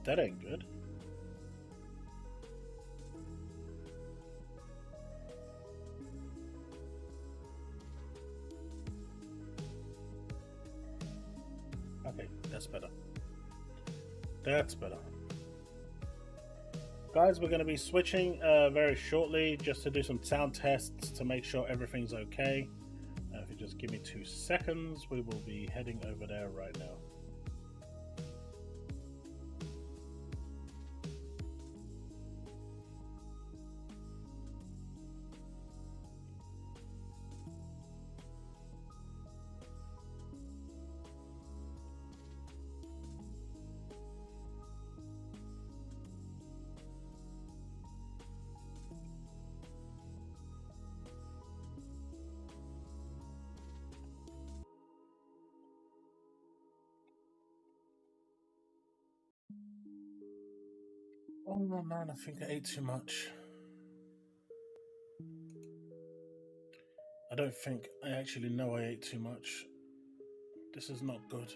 That ain't good. Okay, that's better. That's better. Guys, we're going to be switching very shortly just to do some sound tests to make sure everything's okay. If you just give me 2 seconds, we will be heading over there right now. Oh man, I think I ate too much. I don't think I actually know I ate too much. This is not good.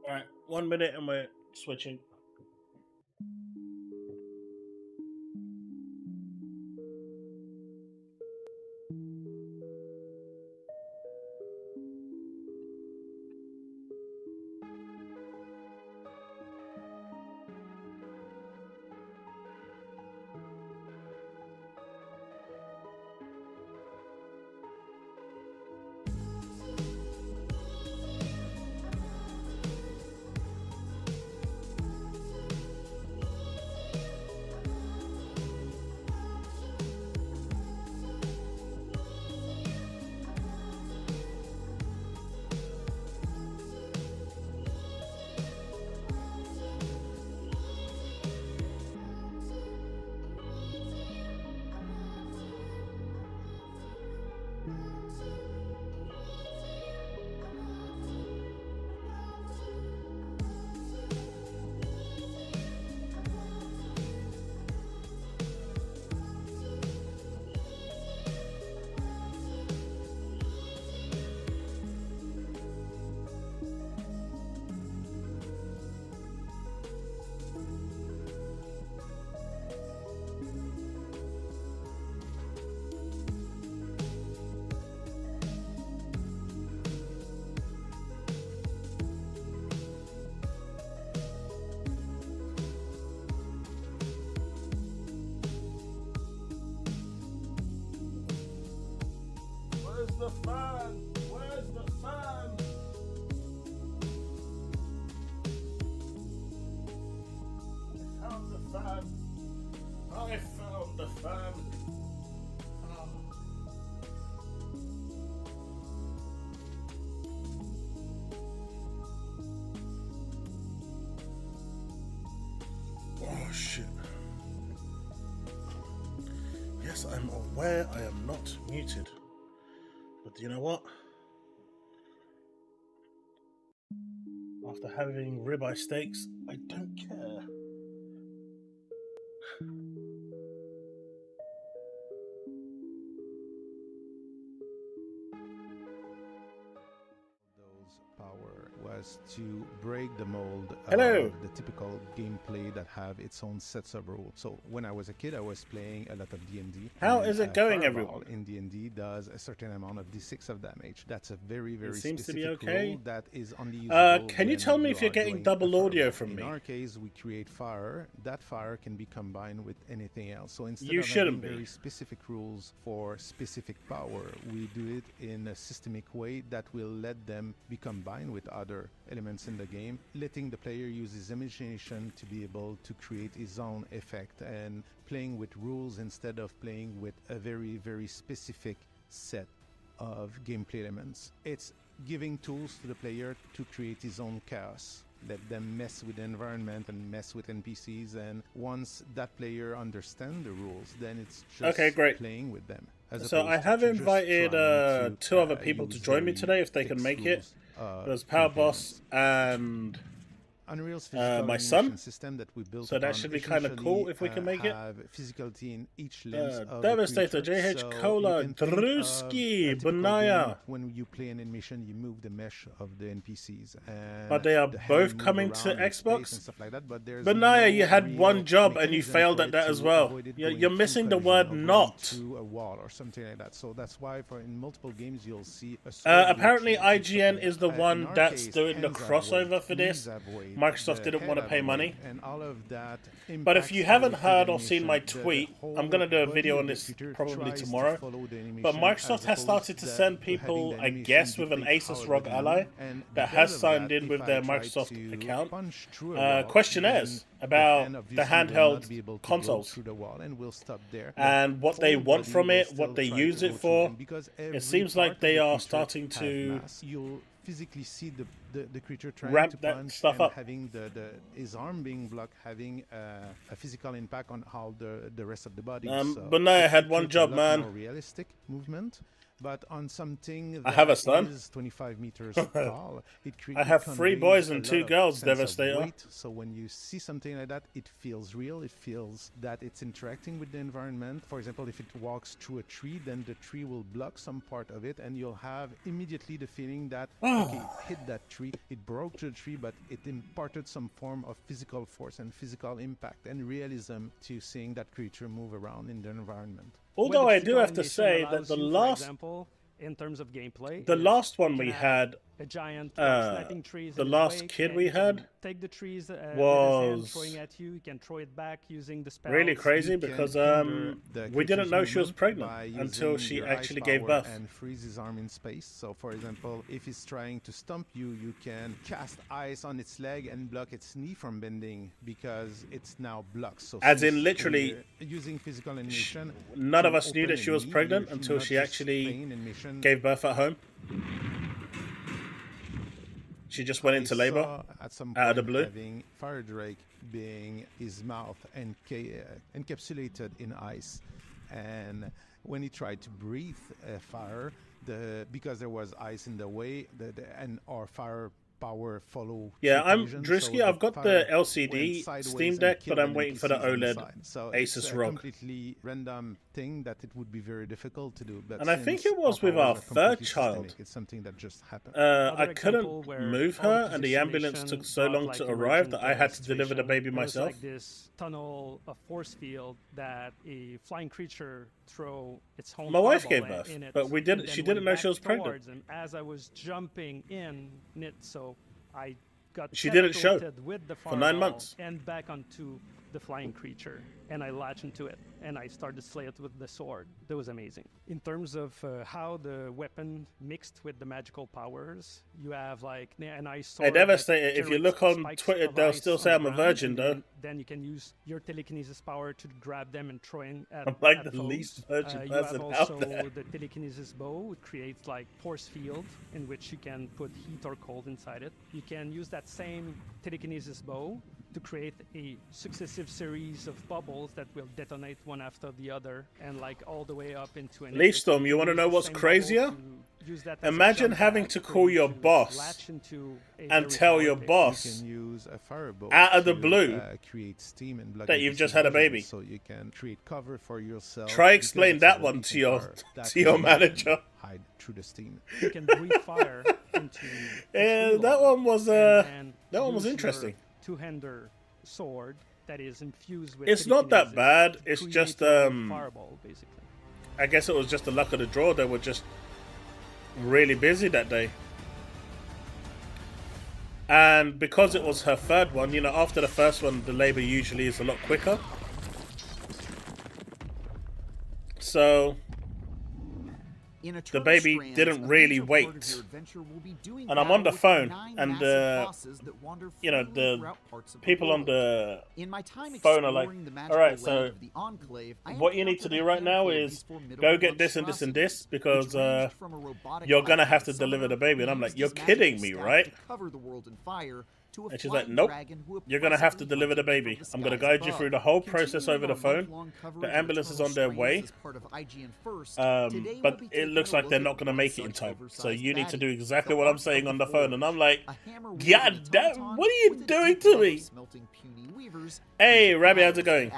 Alright, 1 minute and we're switching. the fan? Where's the fan? I found the fan. I found the fan. Yes, I'm aware I am not muted. But you know what? After having ribeye steaks, I don't care. Power was to break the mold Hello. of the typical gameplay that have its own sets of rules. So when I was a kid, I was playing a lot of D&D. How is it going, Fireball everyone? in D&D does a certain amount of D6 of damage. That's a very, very seems to be specific okay. rule that is only usable Can you when tell me if you're are getting doing double a audio fireball. from me? In our case, we create fire. That fire can be combined with anything else. So instead You of shouldn't having be. very specific rules for specific power, we do it in a systemic way that will let them be combined with other elements in the game, letting the player use his imagination to be able to create his own effect and playing with rules instead of playing with a very, very specific set of gameplay elements. It's giving tools to the player to create his own chaos. Let them mess with the environment and mess with NPCs, and once that player understands the rules, then it's just Okay, great. playing with them. So I have invited two other people to join me today if they can make it. There's Powerboss and Unreal's my son. system that we built So that should be kind of cool if we can make it. Physicality in each limbs of Devastator, the creature. JH So Cola, you can think of Druski, a typical Banaya. game. When you play an animation, you move the mesh of the NPCs. And But they are the hand both move coming to around in Xbox? space and stuff like that, but there's Banaya, no you had real one job and you mechanism failed for at it that to as well. avoid it You're going missing the through word collision or not. going to a wall or something like that. So that's why in multiple games you'll see a Apparently IGN is the one that's doing the crossover for this. Microsoft didn't want to pay money. And all of that. But if you haven't heard or seen my the tweet, whole I'm going to do a body video of on the this creature probably tries to tomorrow. follow the animation But Microsoft as has started opposed to that send having people, the I animation guess, with an dictate Asus how it ROG would ally move. And that because has of signed that, in with if their I tried Microsoft to account punch through a wall, questionnaires then about hand the obviously will not handheld be able to go consoles through the wall and will stop there. and what they Whole want body from will it, still what they try use to it go through. for. And because It every seems part like of they the are creature starting has to mass, you'll physically see the creature trying ramp to that punch stuff and up. having his arm being blocked, having a physical impact on how the rest of the body. So But now I it had one creates job, a lot man. more realistic movement. But on something I that have a son. is 25 meters tall, I have 3 boys and 2 girls, Devastator. Weight. So when you see something like that, it feels real. It feels that it's interacting with the environment. For example, if it walks through a tree, then the tree will block some part of it, and you'll have immediately the feeling that, okay, it hit that tree, it broke the tree, but it imparted some form of physical force and physical impact and realism to seeing that creature move around in the environment. Although I do have to say that the last, example, in terms of gameplay, the last one you we can have had, a giant sniping trees the in his last wake, kid and we you can had take the trees with his hand was throwing at you. You can throw it back using the spells. really crazy You can because hinder the we didn't creature's know she was movement pregnant by until using she your actually ice gave power birth. and freeze his arm in space. So for example, if he's trying to stomp you, you can cast ice on its leg and block its knee from bending because it's now blocked. So As since in literally, when you're using physical animation, none to of us knew open that a she was knee, pregnant you're until not she just actually playing animation. gave birth at home. She just went into labor saw at some out of the point blue. having Fire Drake being his mouth encapsulated in ice, and when he tried to breathe fire, because there was ice in the way, and our fire power follow. Yeah, I'm collision, Drewski. so I've got fire the LCD went sideways Steam and Deck, but killed I'm an waiting for the NPCs on the OLED side. So Asus it's a ROG. completely random thing that it would be very difficult to do. But And I think since it was with powers our are third completely child. systemic, it's something that just happened. I example couldn't where move all the her, and the ambulance positionation took so brought, long like, to arrive that I had to situation. deliver the baby There was myself. like this tunnel, a force field that a flying creature throw its whole My wife fireball gave birth, in it, but we didn't. and She then didn't went know she back was pregnant. towards him as I was jumping in it, so I got She didn't show catapulted with the for 9 fireball months. and back onto the flying creature, and I latched into it and I started to slay it with the sword. That was amazing. In terms of how the weapon mixed with the magical powers, you have like an ice sword. Hey, that Devastator, if you generates look on spikes Twitter, of they'll ice still on say the I'm a ground, virgin, and though. then you can use your telekinesis power to grab them and throw in at I'm like at the foes. least virgin You have person also out there. the telekinesis bow. It creates like force field in which you can put heat or cold inside it. You can use that same telekinesis bow to create a successive series of bubbles that will detonate one after the other, and like all the way up into an Leaf Storm, you want to know what's crazier? Imagine having to call your boss and tell your boss You can use a firebolt out of the to, blue create steam and block that you've just had a baby. so you can create cover for yourself. Try because explain it's that a one releasing to your power that to your can manager. hide through the steam. You can breathe fire into. Yeah, that one was interesting. Two-hander sword that is infused with. It's not that bad. It's create just a fireball, basically. I guess it was just the luck of the draw. They were just really busy that day. And because it was her third one, you know, after the first one, the labor usually is a lot quicker. So the baby didn't really wait. And I'm on the phone, and you know, the people on the phone are like, all right, so what you need to do right now is go get this and this and this, because you're gonna have to deliver the baby. And I'm like, you're kidding me, right? And she's like, nope, you're gonna have to deliver the baby. I'm gonna guide you through the whole process over the phone. The ambulance is on their way, but it looks like they're not gonna make it in time. So you need to do exactly what I'm saying on the phone. And I'm like, God damn, what are you doing to me? Hey, Rabbi, how's it going?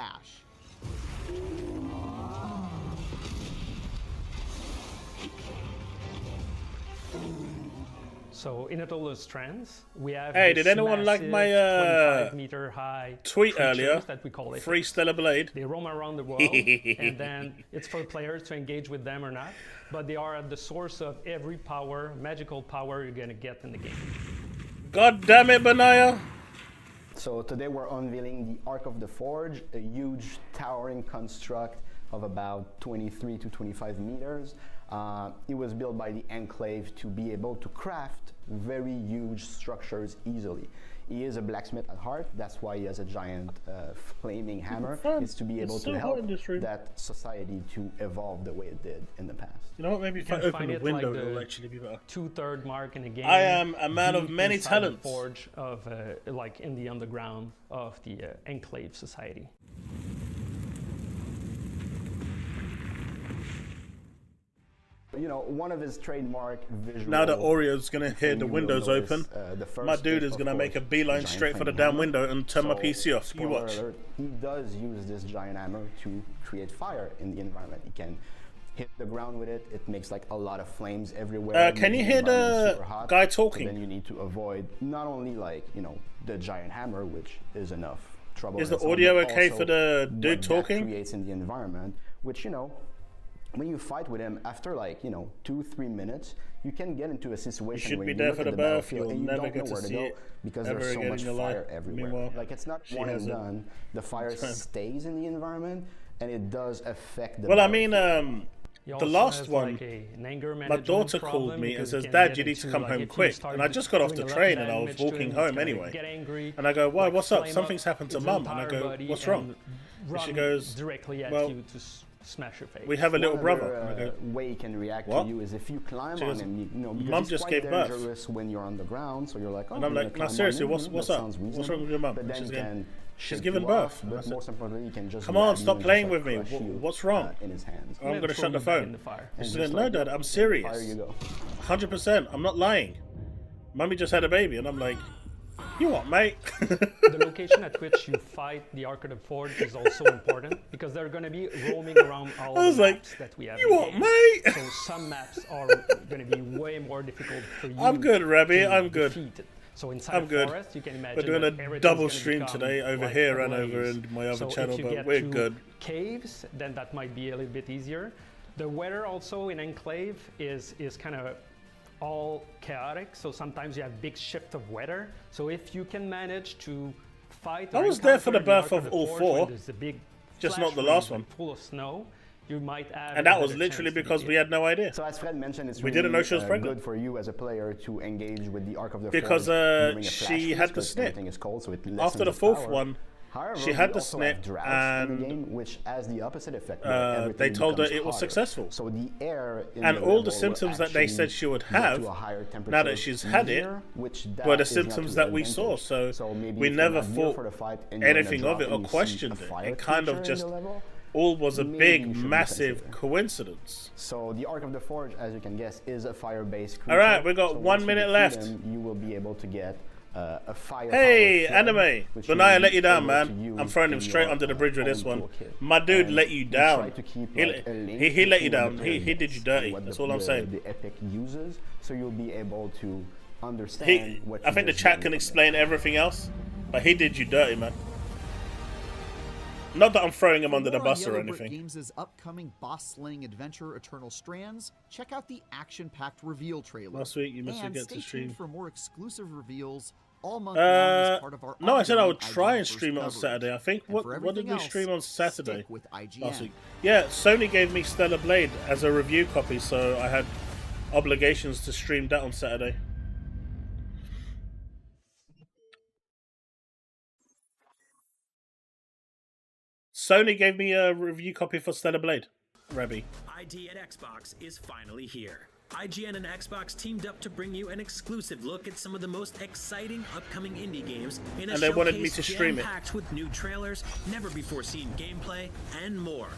So in all those strands, we have. Hey, did anyone like my 25-meter high tweet earlier? That we call it. Free Stellar Blade. They roam around the world, and then it's for players to engage with them or not. But they are at the source of every power, magical power you're gonna get in the game. God damn it, Benaya! So today we're unveiling the Ark of the Forge, a huge towering construct of about 23 to 25 meters. It was built by the Enclave to be able to craft very huge structures easily. He is a blacksmith at heart, that's why he has a giant flaming hammer. It's to be able to help that society to evolve the way it did in the past. You know what, maybe if I open the window, it'll actually be better. 2/3 mark in the game. I am a man of many talents. The forge of, like in the underground of the Enclave society. You know, one of his trademark visual. Now that Oreo's gonna hear the windows open, my dude is gonna make a beeline straight for the damn window and turn my PC off. You watch. Alert, he does use this giant hammer to create fire in the environment. He can hit the ground with it. It makes like a lot of flames everywhere. Can you hear the guy talking? So then you need to avoid not only like, you know, the giant hammer, which is enough trouble. Is the audio okay for the dude talking? That creates in the environment, which, you know, when you fight with him, after like, you know, 2-3 minutes, you can get into a situation where you look at the battlefield and you don't know where to go because there's so much fire everywhere. Meanwhile, like, it's not one and done. The fire stays in the environment, and it does affect the Well, I mean, The last one, like my daughter called me and says, Dad, you need to come home quick. And I just got off the train and I was walking home anyway. And I go, why, what's up? Something's happened to Mum. And I go, what's wrong? And she goes, well, smash your face. We have a little brother. And I go, way he can react what? to you is if you climb on him, you know, because Mum it's just quite gave birth. dangerous when you're on the ground, so you're like, oh, and I'm like, no, seriously, what's up? What's wrong with your mum? But then she's given birth. But most importantly, you can just come on, stop playing with me. What's wrong? In his hands. I'm going to shut the phone. And she's like, no, Dad, I'm serious. Fire you go. 100%. I'm not lying. Mummy just had a baby. And I'm like, you what, mate? The location at which you fight the Ark of the Forge is also important because they're going to be roaming around all the maps that we have. You what, mate? So some maps are going to be way more difficult for you. I'm good, Rabbi. I'm good. So inside the forest, you can imagine we're doing a double stream today over here and over in my other channel, but we're good. Caves, then that might be a little bit easier. The weather also in Enclave is kind of all chaotic, so sometimes you have big shift of weather. So if you can manage to fight, I was there for the birth of all four, just not the last one, full of snow, you might have. And that was literally because we had no idea. So as Fred mentioned, it's we didn't know she was pregnant. Good for you as a player to engage with the Ark of the because Forge she had the snip. After the fourth one, However, she had we the also snip, have droughts and in the game, which has the opposite effect. Where they everything told her becomes it was hotter. successful. So the air in And the all level the will symptoms that they said actually she would get to have, a higher now that temperature she's had it, easier, which were the is not to symptoms your that we saw. advantage. So maybe we if you're never not geared thought for the fight and you're in a anything of drop it or and you see questioned a it. fire It kind of creature in just the level, all was a maybe big, you should massive reconsider. coincidence. So the Ark of the Forge, as you can guess, is a fire-based creature. All right, we got so 1 once you minute defeat left. them, you will be able to get a fire. Hey, flood, anime! which But now I you'll let be you down, able man. to use I'm throwing him in straight your under the bridge with this own one. toolkit. My dude And let you we down. try to keep, He, like, a link he let you between down. what the He did you player dirty. gets, That's what all I'm saying. The epic uses, so you'll be able to understand what. I think the chat can explain everything else, but he did you dirty, man. Not that I'm throwing him under the bus or anything. Games' upcoming boss-slaying adventure, Eternal Strands. Check out the action-packed reveal trailer. Last week you must and forget stay to stream. tuned for more exclusive reveals all month long as part of our No, I said I would ongoing try IGN and stream it on coverage. Saturday. I think And what for did we everything stream else, on Saturday stick with IGN. last week? Yeah, Sony gave me Stellar Blade as a review copy, so I had obligations to stream that on Saturday. Sony gave me a review copy for Stellar Blade, Rebby. ID at Xbox is finally here. IGN and Xbox teamed up to bring you an exclusive look at some of the most exciting upcoming indie games in a And they wanted me showcase to stream it. jam-packed with new trailers, never before seen gameplay, and more.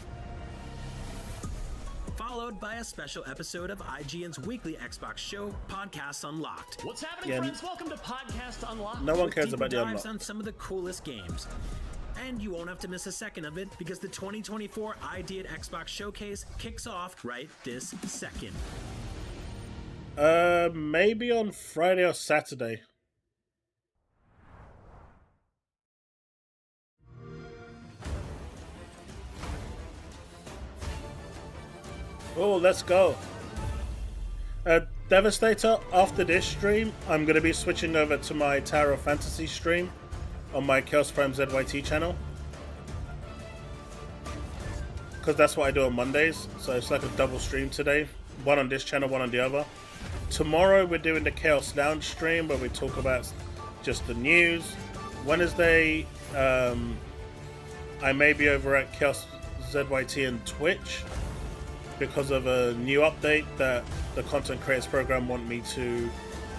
Followed by a special episode of IGN's weekly Xbox show, Podcasts Unlocked. What's happening, Yeah, friends? Welcome to Podcast Unlocked. No one with cares deeper about the dives unlock. on some of the coolest games. And you won't have to miss a second of it because the 2024 ID at Xbox Showcase kicks off right this second. Maybe on Friday or Saturday. Oh, let's go. Devastator, after this stream, I'm going to be switching over to my Tower of Fantasy stream on my Chaos Prime ZYT channel. Because that's what I do on Mondays. So it's like a double stream today. One on this channel, one on the other. Tomorrow we're doing the TheChaosLounge stream where we talk about just the news. Wednesday, I may be over at Chaos ZYT and Twitch because of a new update that the Content Creators Program want me to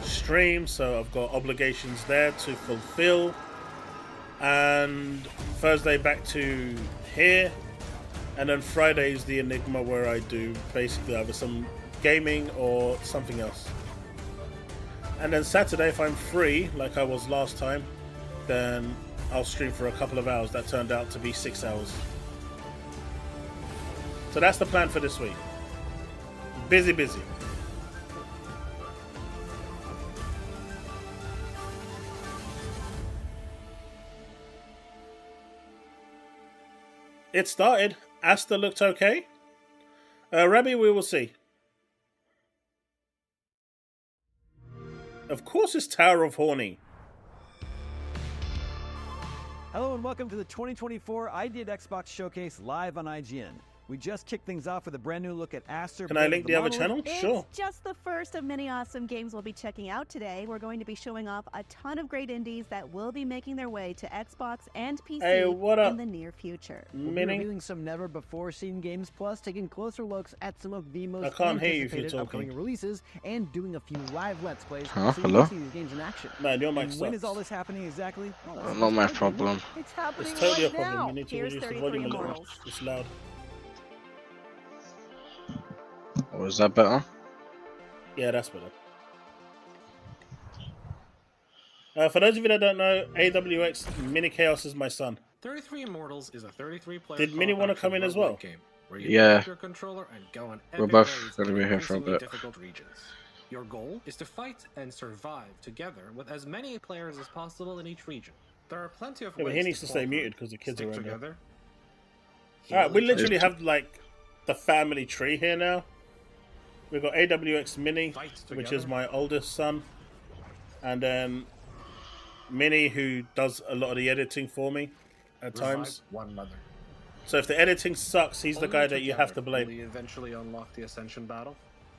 stream, so I've got obligations there to fulfill. And Thursday back to here, and then Friday is the Enigma where I do basically either some gaming or something else. And then Saturday, if I'm free like I was last time, then I'll stream for a couple of hours. That turned out to be 6 hours. So that's the plan for this week. Busy, busy. It started. Asta looked okay. Rebby, we will see. Of course it's Tower of Horny. Hello and welcome to the 2024 ID at Xbox Showcase live on IGN. We just kicked things off with a brand new look at Aster. Can I link the other channel? Sure. It's just the first of many awesome games we'll be checking out today. We're going to be showing off a ton of great indies that will be making their way to Xbox and PC Hey, what up? in the near future. We'll be reviewing some never-before-seen games, plus taking closer looks at some of the most I can't hear you if you're anticipated upcoming talking. releases, and doing a few live Let's Plays Huh? so you Hello? can see these games in action. Man, your mic And when sucks. is all this happening exactly? Well, that's Not my good. problem. It's happening It's totally a right problem. now. You need to Here's reduce the 33 volume a little. Immortals. It's loud. Oh, is that better? Yeah, that's better. For those of you that don't know, AWX Mini Chaos is my son. 33 Immortals is a 33-player. Did Mini wanna come in as well? Game where you Yeah. pick up your controller and go on We're epic both raids gonna be in here for a increasingly bit. difficult regions. Your goal is to fight and survive together with as many players as possible in each region. There are plenty of Yeah, but ways he needs to stay conquer. muted because the kids Stick are around here. together. Alright, we heal each literally other, have like the family tree here now. We've got AWX Mini, fight which together. is my oldest son. And then Mini, who does a lot of the editing for me at revive times. one another. So if the editing sucks, he's the Only guy that you have to together will blame. we eventually unlock the Ascension battle.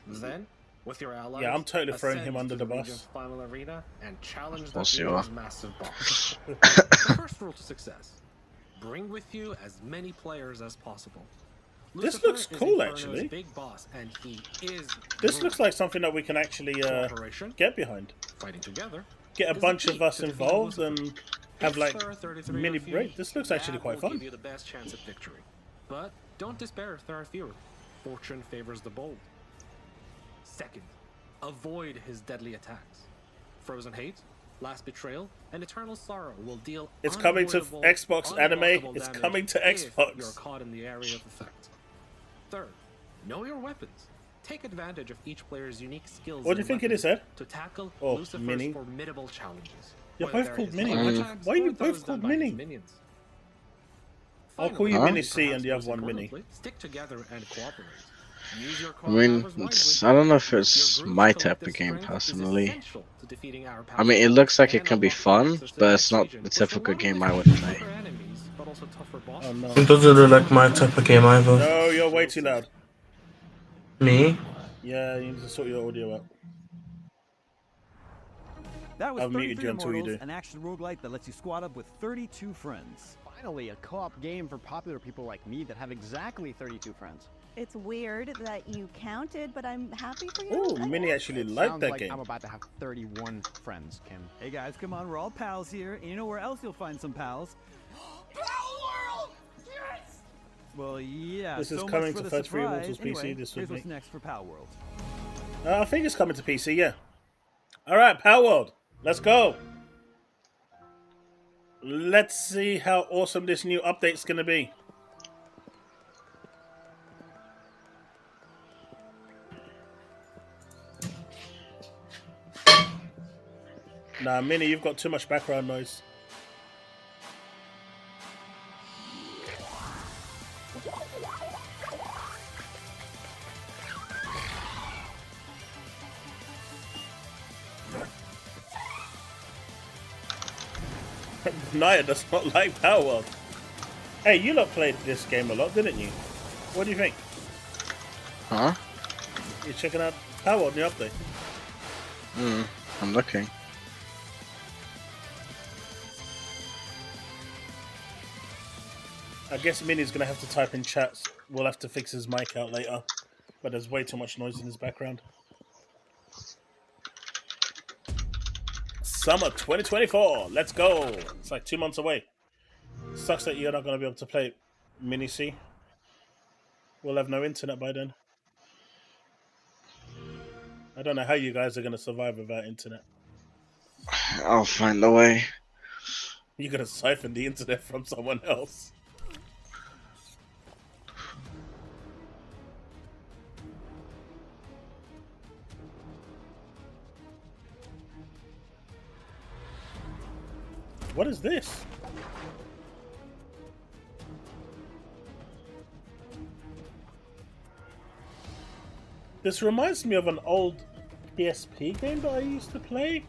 Then, with your allies, Yeah, I'm totally throwing ascend him under to the bus. region's final arena and challenge We'll see the what. massive boss. The first rule to success: Bring with you as many players as possible. This Lucifer looks is cool, Inferno's actually. big boss, and he is This looks like something that we can actually get behind. Fighting together. Get a is bunch the of key us to defeating involved Lucifer. and have like If there are 33 mini of you, break. This looks actually that quite will fun. give you the best chance at victory. But don't despair if there are fewer. Fortune favors the bold. Second, avoid his deadly attacks. Frozen Hate, Last Betrayal, and Eternal Sorrow will deal It's coming to unavoidable, Xbox Anime. unblockable It's damage coming to if Xbox. you're caught in the area of effect. Third, know your weapons. Take advantage of each player's unique skills. What do you think it is, Ed? To tackle Oh, Lucifer's Mini. formidable challenges. You're Whether both called they're his Mini. light attacks Why are you or both those called done by his Mini? minions. I'll call you Finally, Mini C and the perhaps other most one Mini. importantly, stick together and cooperate. Use your I mean, powers it's, wisely. I don't know if Your it's group's my type of collective game strength is personally. essential to defeating our I mean, it looks like it and can be unlocking fun, access to but the it's not region, the which typical will not game only I would defeat play. tougher enemies, but also tougher bosses. Oh no. It doesn't look like my type of game either. No, you're way too loud. Me? Yeah, you need to sort your audio out. That was I've muted 33 you until you Immortals, do. an action roguelite that lets you squad up with 32 friends. Finally, a co-op game for popular people like me that have exactly 32 friends. It's weird that you counted, but I'm happy for you. Oh, Mini actually liked Sounds that like game. I'm about to have 31 friends, Kim. Hey guys, come on, we're all pals here. And you know where else you'll find some pals? Power! Yes! Well, yeah. This is so coming much for to the 33 surprise. Immortals Anyway, PC this here's week. what's next for Power World. I think it's coming to PC, yeah. Alright, Power World. Let's go. Let's see how awesome this new update's going to be. Nah, Mini, you've got too much background noise. Naya does not like Power World. Hey, you lot played this game a lot, didn't you? What do you think? Huh? You're checking out Power World, new update. I'm looking. I guess Mini's gonna have to type in chats. We'll have to fix his mic out later. But there's way too much noise in his background. Summer 2024, let's go! It's like 2 months away. Sucks that you're not gonna be able to play Mini C. We'll have no internet by then. I don't know how you guys are gonna survive without internet. I'll find a way. You're gonna siphon the internet from someone else. What is this? This reminds me of an old PSP game that I used to play.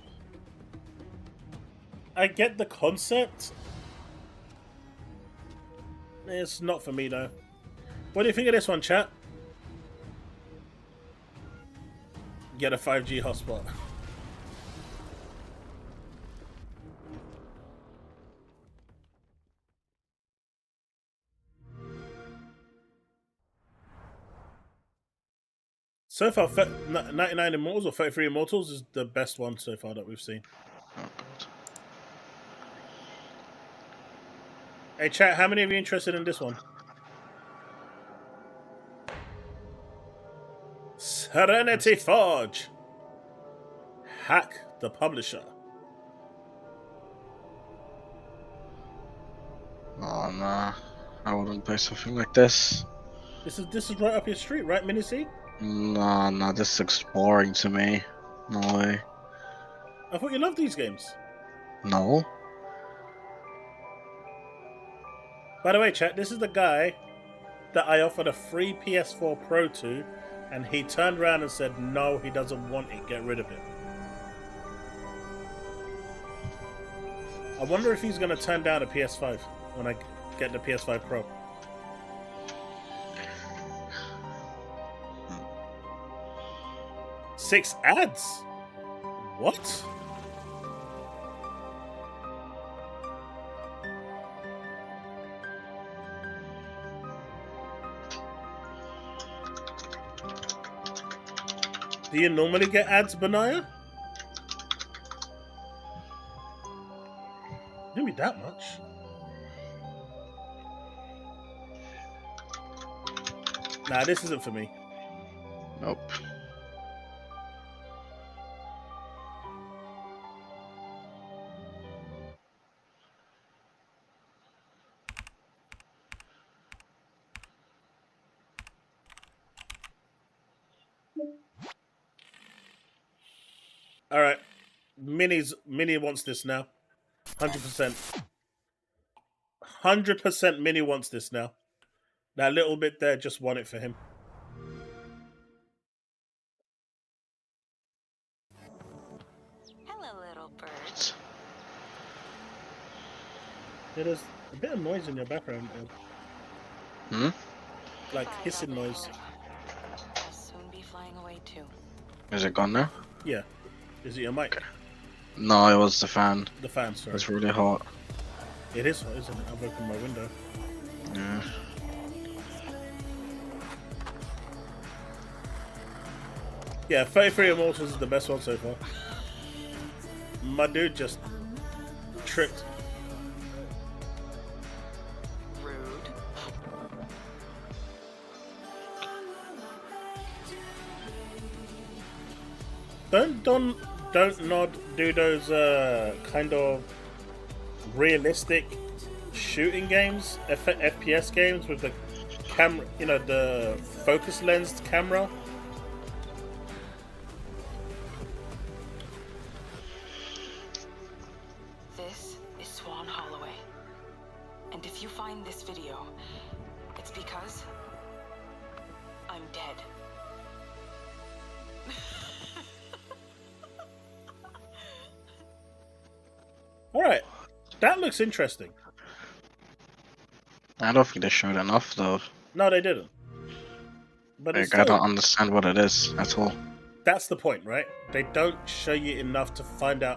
I get the concept. It's not for me though. What do you think of this one, chat? Get a 5G hotspot. So far, 99 Immortals or 33 Immortals is the best one so far that we've seen. Hey chat, how many of you interested in this one? Serenity Forge. Hack the publisher. Oh nah, I wouldn't play something like this. This is right up your street, right, Mini C? Nah, this looks boring to me. No way. I thought you loved these games. No. By the way, chat, this is the guy that I offered a free PS4 Pro to, and he turned around and said, no, he doesn't want it, get rid of it. I wonder if he's going to turn down a PS5 when I get the PS5 Pro. Six ads? What? Do you normally get ads, Benaya? Didn't be that much. Nah, this isn't for me. Nope. All right, Mini wants this now. 100%. 100% Mini wants this now. That little bit there just won it for him. Hello, little bird. There's a bit of noise in your background. Hmm? Like hissing noise. I'll soon be flying away too. Is it gone now? Yeah. Is it your mic? No, it was the fan. The fan, sorry. It's really hot. It is hot, isn't it? I've opened my window. Yeah. Yeah, 33 Immortals is the best one so far. My dude just tripped. Rude. Don't Nod do those kind of realistic shooting games, FPS games with the camera, you know, the focus lensed camera. This is Swan Holloway. And if you find this video, it's because I'm dead. Alright, that looks interesting. I don't think they showed enough though. No, they didn't. But Like, it's I still, don't understand what it is at all. that's the point, right? They don't show you enough to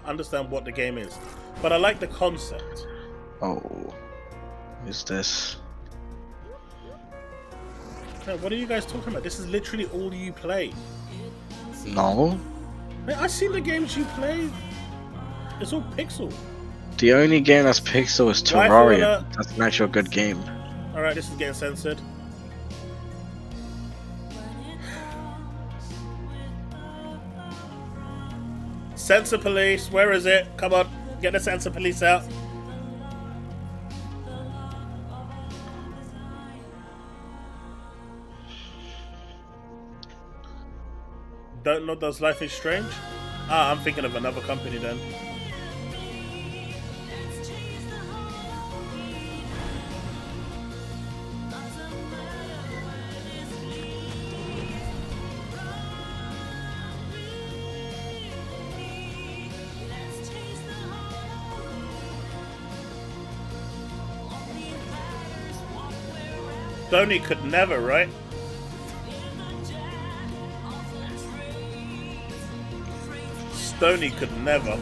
understand what the game is. But I like the concept. Oh, is this? No, what are you guys talking about? This is literally all you play. No. Man, I've seen the games you play. It's all pixel. The only game that's pixel is Rifle Terraria. alert. That's an actual good game. Alright, this is getting censored. Censor police, where is it? Come on, get the censor police out. Don't know does Life is Strange? Ah, I'm thinking of another company then. Sony could never, right? Stoney could never.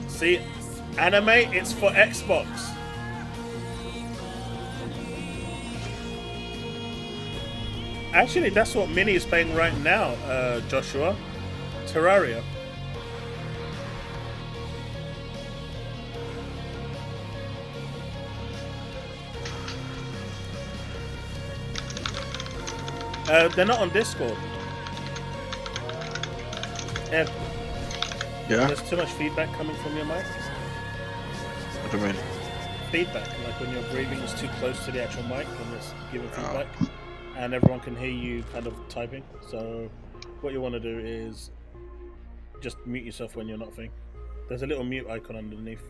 See, anime, it's for Xbox. Actually, that's what Mini is playing right now, Joshua. Terraria. They're not on Discord. Ed. Yeah? There's too much feedback coming from your mic. What do you mean? Feedback, like when your breathing is too close to the actual mic and it's giving feedback. And everyone can hear you kind of typing. So what you want to do is just mute yourself when you're not thinking. There's a little mute icon underneath.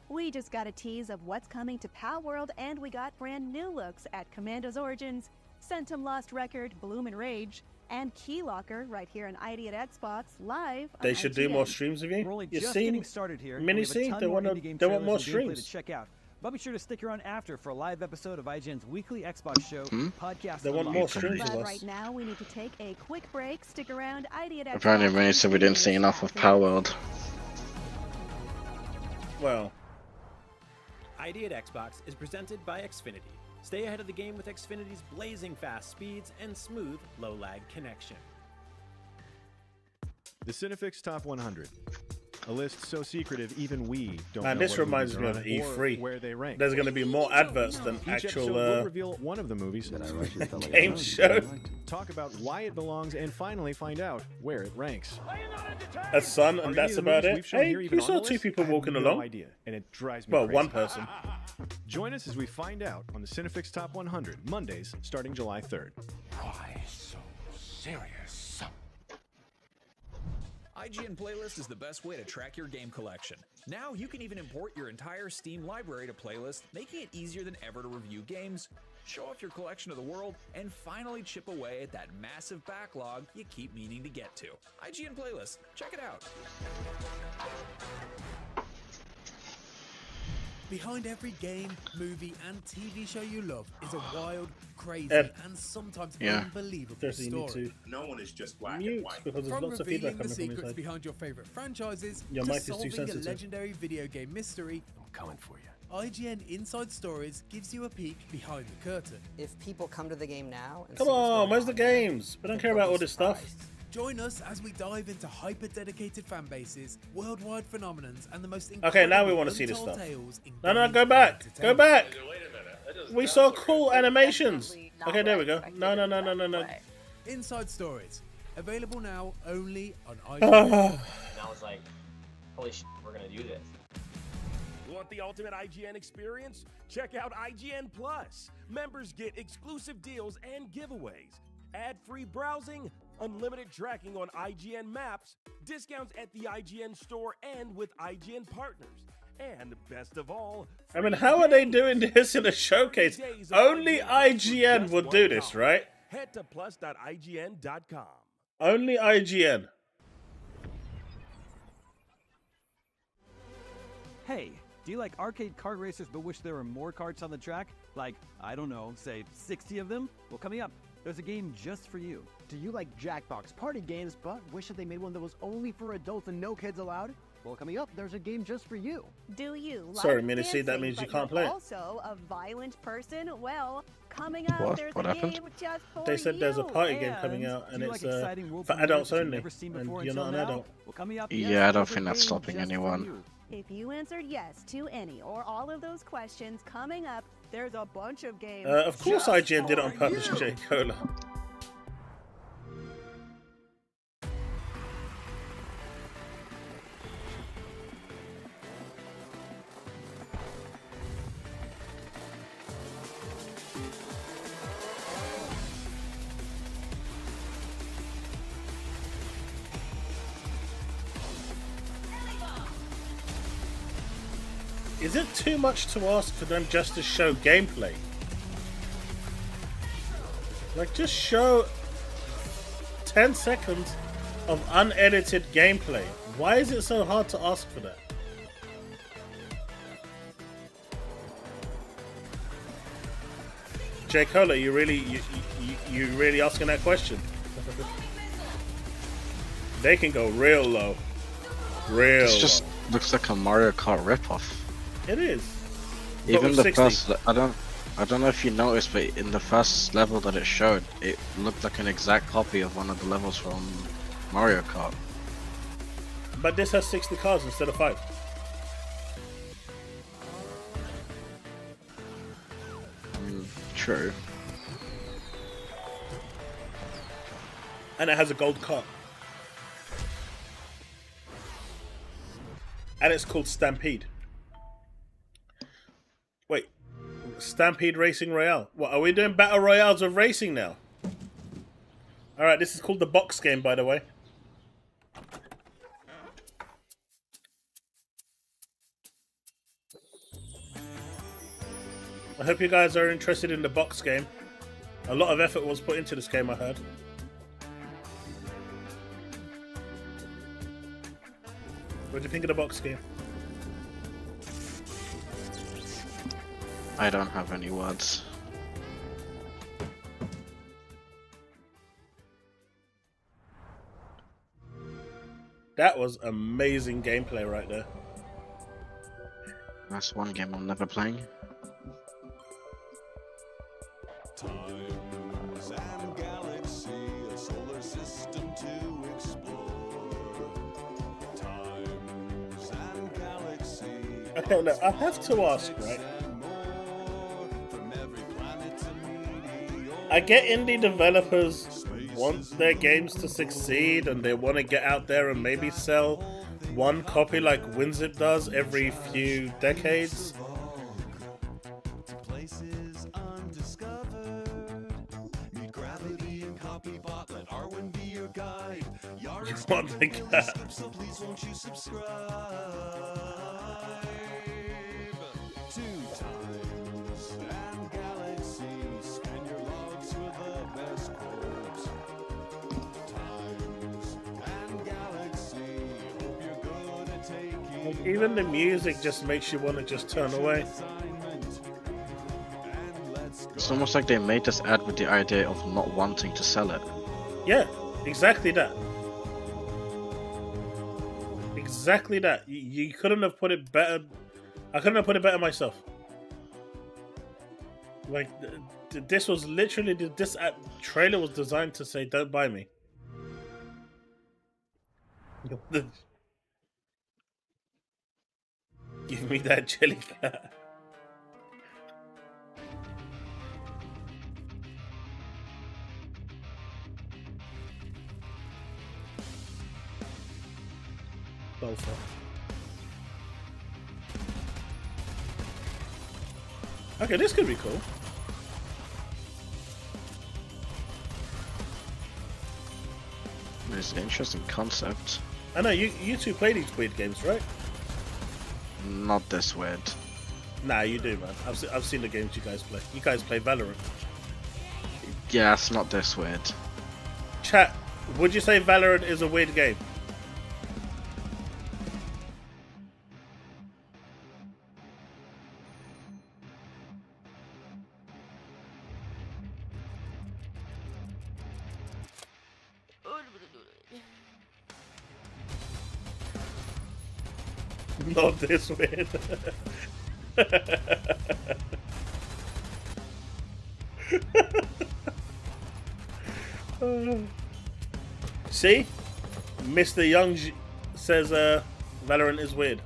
We just got a tease of what's coming to Pal World, and we got brand new looks at Commando's Origins, Centum Lost Record, Bloom and Rage, and Keylocker right here on idxbox live. They should do more streams of you. We're only You just see, getting started here. Mini We have a C, ton they more want indie game more trailers and gameplay streams. to check out. But be sure to stick around after for a live episode of IGN's weekly Xbox show, Podcast They want Unlocked. more streams of But us. right now, we need to take a quick break. Stick around. Apparently, Vinny said we didn't see enough of Powerworld. Well, ID at Xbox is presented by Xfinity. Stay ahead of the game with Xfinity's blazing fast speeds and smooth, low-lag connection. The Cinefix Top 100. A list so secretive even we don't man, know this what reminds me movies of are on or E3. where they rank. There's going to be more adverts than Each actual episode will reveal one of the movies, game show. talk about why it belongs, and finally find out where it ranks. A son, and Are that's any of the about movies it. we've shown Hey, here even you on saw the two list? people I have walking no along. idea, and it drives me Well, crazy. one person. Join us as we find out on the Cinefix Top 100, Mondays, starting July 3rd. Why so serious? IGN Playlist is the best way to track your game collection. Now you can even import your entire Steam library to Playlist, making it easier than ever to review games, show off your collection of the world, and finally chip away at that massive backlog you keep meaning to get to. IGN Playlist, check it out. Behind every game, movie, and TV show you love is a wild, crazy, Ed. and sometimes Yeah. unbelievable There's you need story. to No one is just black mute and white. because there's From lots of revealing feedback the coming from secrets inside. behind your favorite franchises Your to mic is too solving a sensitive. legendary video game mystery, I'm coming for you. IGN Inside Stories gives you a peek behind the curtain. If people come to the game now and Come on, where's the games? We don't care about all this stuff. Join us as we dive into hyper-dedicated fan bases, worldwide phenomenons, and the most Okay, now we incredible want to see this untold stuff. tales in No, gaming go back. and Go back. entertainment. We saw cool animations. Okay, there we go. No. Inside Stories. Available now only on Ah. IGN. And I was like, holy shit, we're gonna do this. Want the ultimate IGN experience? Check out IGN Plus. Members get exclusive deals and giveaways, ad-free browsing, unlimited tracking on IGN Maps, discounts at the IGN store and with IGN partners. And best of all, I mean, how are they doing this in a showcase? Only IGN will do this, right? head to plus.ign.com. Only IGN. Hey, do you like arcade kart racers but wish there were more karts on the track? Like, I don't know, say 60 of them? Well, coming up, there's a game just for you. Do you like Jackbox party games but wish that they made one that was only for adults and no kids allowed? Well, coming up, there's a game just for you. Do you like Sorry, Mynxy, that dancing, means you but can't you're play it. Also a violent person? Well, coming up, What? there's What a happened? game just for They said there's a party you. game coming out, Do and you it's like exciting role for playing adults games you've only, never seen and before you're not an until now? adult. Well, coming up, Yeah, I yes, don't there's a think that's game stopping just for anyone. you. If you answered yes to any or all of those questions, coming up, there's a bunch of games. Of course, just IGN did it on for purpose, you. J. Cola. Is it too much to ask for them just to show gameplay? Like, just show 10 seconds of unedited gameplay. Why is it so hard to ask for that? J. Cola, you really asking that question? They can go real low. Real This just low. looks like a Mario Kart ripoff. It is. But Even with the 60. first, I don't know if you noticed, but in the first level that it showed, it looked like an exact copy of one of the levels from Mario Kart. But this has 60 cars instead of 5. True. And it has a gold car. And it's called Stampede. Wait. Stampede Racing Royale. What, are we doing battle royales of racing now? Alright, this is called the box game, by the way. I hope you guys are interested in the box game. A lot of effort was put into this game, I heard. What do you think of the box game? I don't have any words. That was amazing gameplay right there. That's one game I'm never playing. Times and galaxy, a solar system to explore. Times and galaxy. Okay, look, I have to ask, right? I get indie developers want their games to succeed and they want to get out there and maybe sell one copy like WinZip does every few decades. You want the cat? So please won't you subscribe? 2 times and galaxy, scan your logs for the best quotes. Times and galaxy, hope you're good at taking. Like, even the music just makes you want to just turn away. It's almost like they made this ad with the idea of not wanting to sell it. Yeah, exactly that. Exactly that. You couldn't have put it better. I couldn't have put it better myself. Like, this was literally, this trailer was designed to say, don't buy me. Give me that jelly cat. Alpha. Okay, this could be cool. It's an interesting concept. I know, you two play these weird games, right? Not this weird. Nah, you do, man. I've seen the games you guys play. You guys play Valorant. Yeah, it's not this weird. Chat, would you say Valorant is a weird game? Not this weird. See? Mr. Young says Valorant is weird.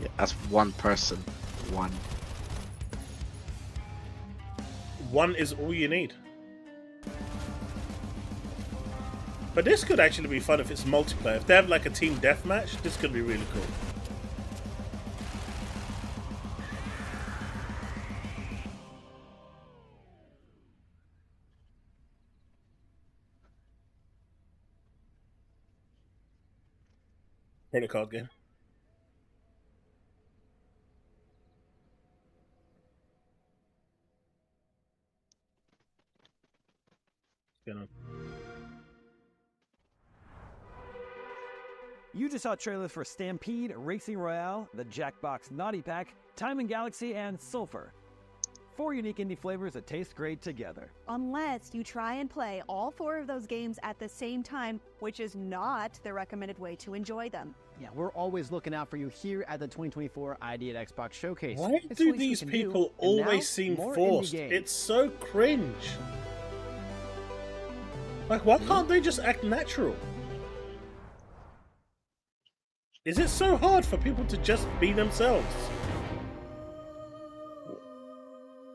Yeah, that's one person. One. One is all you need. But this could actually be fun if it's multiplayer. If they have like a team deathmatch, this could be really cool. Credit card game. What's going on? You just saw trailers for Stampede, Racing Royale, the Jackbox Naughty Pack, Time and Galaxy, and Sulphur. 4 unique indie flavors that taste great together. Unless you try and play all 4 of those games at the same time, which is not the recommended way to enjoy them. Yeah, we're always looking out for you here at the 2024 ID at Xbox Showcase. Why do these people always seem forced? It's so cringe. Like, why can't they just act natural? Is it so hard for people to just be themselves?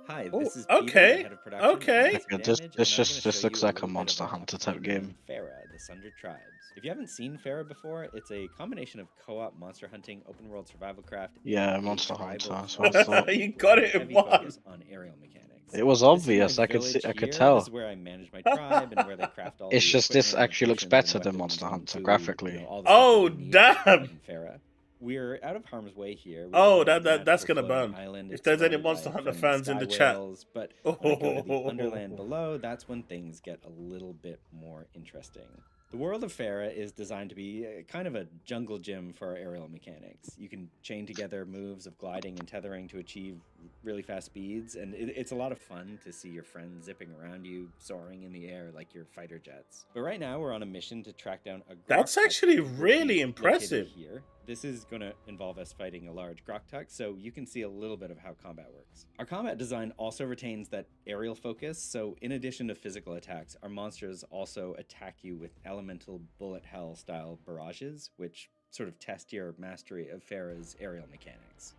Hi, this is okay. Peter, head of production. Okay. Yeah, this looks like a Monster Hunter type game. Farah, the Sundred Tribes. If you haven't seen Farah before, it's a combination of co-op monster hunting, open world survival craft. Yeah, Monster Hunter. That's what I thought. You got it in one. On aerial mechanics. It was obvious. I could tell. This is where I manage my tribe and where they craft all It's the just this equipment, actually looks potions, better and than weapons Monster Hunter and graphically. food, all the Oh, stuff that you need damn. in Farah. We're out of harm's way here. Oh, that's gonna burn. If there's any Monster Hunter fans in the chat. But when I go to the Underland below, that's when things get a little bit more interesting. The world of Farah is designed to be kind of a jungle gym for our aerial mechanics. You can chain together moves of gliding and tethering to achieve really fast speeds, and it's a lot of fun to see your friends zipping around you, soaring in the air like your fighter jets. But right now we're on a mission to track down a That's actually really impressive. Here. This is going to involve us fighting a large Groktuk, so you can see a little bit of how combat works. Our combat design also retains that aerial focus, so in addition to physical attacks, our monsters also attack you with elemental bullet hell style barrages, which sort of test your mastery of Farah's aerial mechanics.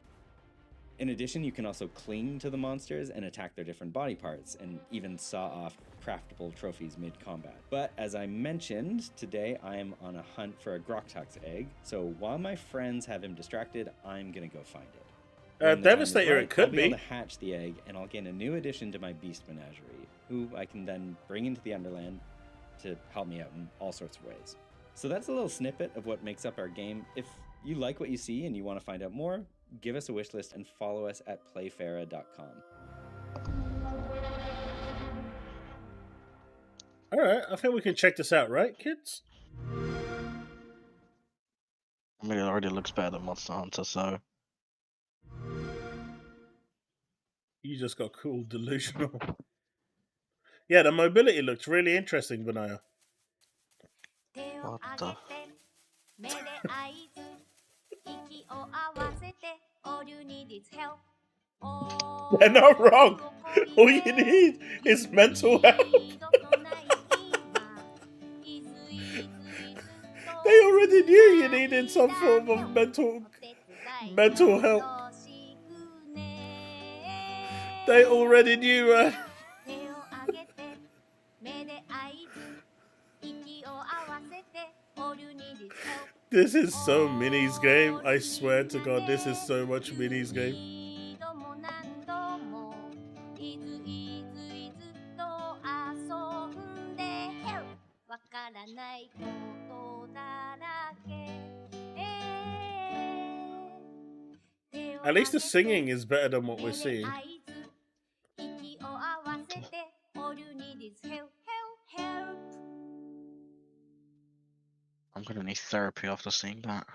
In addition, you can also cling to the monsters and attack their different body parts, and even saw off craftable trophies mid-combat. But as I mentioned, today I am on a hunt for a Groktuk's egg, so while my friends have him distracted, I'm gonna go find it. Devastator, it could I'll be able to hatch the egg, and I'll gain a new addition to my beast menagerie, who I can then bring into the Underland to help me out in all sorts of ways. So that's a little snippet of what makes up our game. If you like what you see and you want to find out more, give us a wish list and follow us at playfarah.com. Alright, I think we can check this out, right, kids? I mean, it already looks better than Monster Hunter, so... You just got cool delusional. Yeah, the mobility looks really interesting, Benaya. What the... They're not wrong. All you need is mental help. They already knew you needed some form of mental help. They already knew. This is so Minnie's game. I swear to God, this is so much Minnie's game. At least the singing is better than what we're seeing. I'm gonna need therapy after seeing that.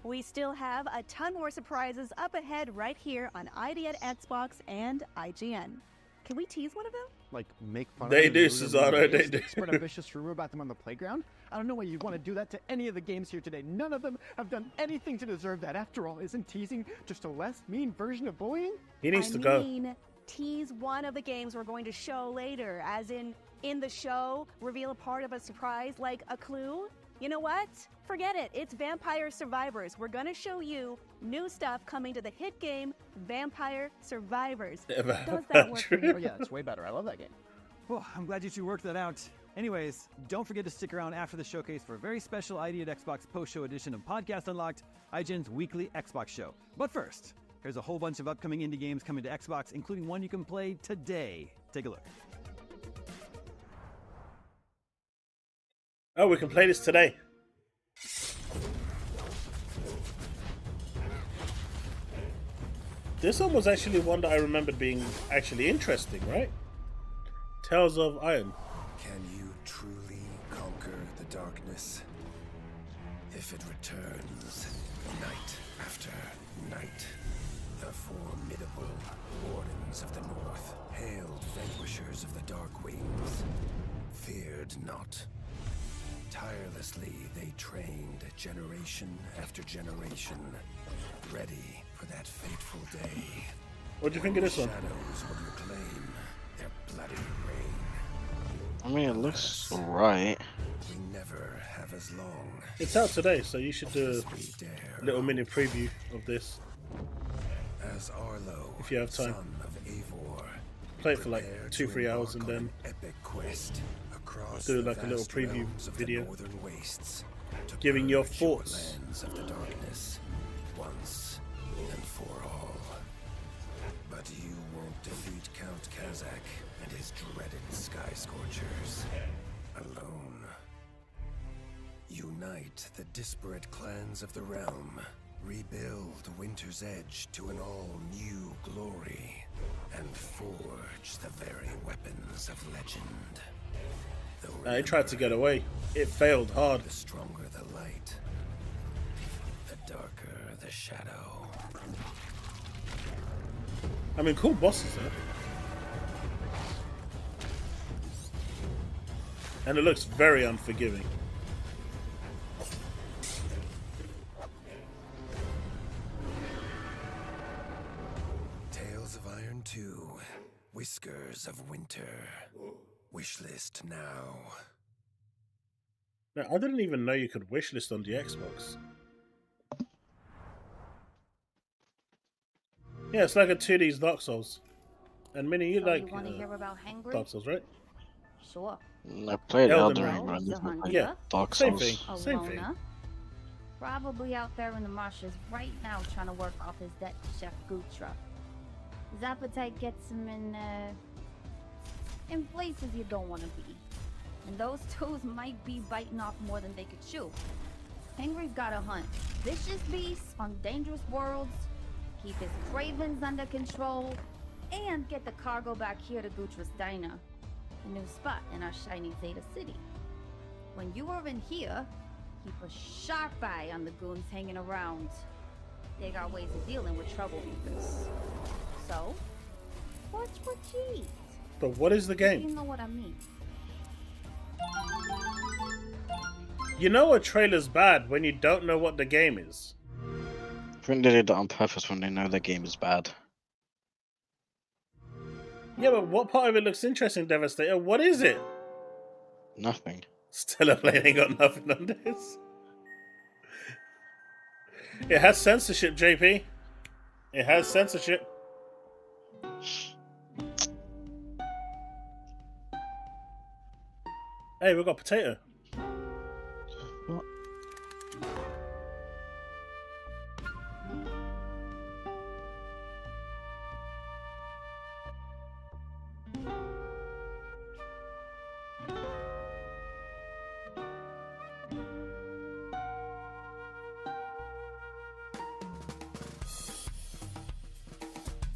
We still have a ton more surprises up ahead right here on idxbox and IGN. Can we tease one of them? Like make fun they of them? Do, Cesaro, they do. Spread a vicious rumor about them on the playground? I don't know why you'd want to do that to any of the games here today. None of them have done anything to deserve that. After all, isn't teasing just a less mean version of bullying? He needs to go. I mean, tease one of the games we're going to show later, as in the show, reveal a part of a surprise like a clue. You know what? Forget it. It's Vampire Survivors. We're going to show you new stuff coming to the hit game, Vampire Survivors. Does that work for you? Oh, yeah, it's way better. I love that game. Well, I'm glad you two worked that out. Anyways, don't forget to stick around after the showcase for a very special ID@Xbox post-show edition of Podcast Unlocked, IGN's weekly Xbox show. But first, here's a whole bunch of upcoming indie games coming to Xbox, including one you can play today. Take a look. Oh, we can play this today. This one was actually one that I remembered being actually interesting, right? Tales of Iron. Can you truly conquer the darkness? If it returns, night after night, the formidable Wardens of the North, hailed vanquishers of the Dark Wings, feared not. Tirelessly, they trained generation after generation, ready for that fateful day. What do you think of this one? Shadows would reclaim their bloody reign. I mean, it looks alright. We never have as long. It's out today, so you should do a little mini preview of this. As Arlo, if you have time. son of Eivor, play it for like 2-3 hours and then epic quest across do like a little preview video giving your thoughts. Lands of the darkness, once and for all. But you won't defeat Count Kazak and his dreaded Sky Scorchers alone. Unite the disparate clans of the realm. Rebuild Winter's Edge to an all-new glory, and forge the very weapons of legend. He tried to get away. It failed hard. The stronger the light, the darker the shadow. I mean, cool bosses there. And it looks very unforgiving. Tales of Iron 2, Whiskers of Winter. Wishlist now. Now, I didn't even know you could wishlist on the Xbox. Yeah, it's like a 2D's Dark Souls. And Minnie, you like want to hear about Hangry? Dark Souls, right? Sure. I played Elden Ring, Ring. but I never played Yeah, Dark same Souls. thing. Same thing. Probably out there in the marshes right now trying to work off his debt to Chef Gutra. His appetite gets him in places you don't want to be. And those toes might be biting off more than they could chew. Hangry's gotta hunt vicious beasts on dangerous worlds, keep his cravings under control, and get the cargo back here to Gutra's Diner, a new spot in our shiny Zeta City. When you are in here, keep a sharp eye on the goons hanging around. They got ways of dealing with troublemakers. So, watch what you eat. But what is the game? You know what I mean. You know a trailer's bad when you don't know what the game is. I think they did that on purpose when they know the game is bad. Yeah, but what part of it looks interesting, Devastator? What is it? Nothing. Stellar Blade ain't got nothing on this. It has censorship, JP. It has censorship. Hey, we've got potato. What?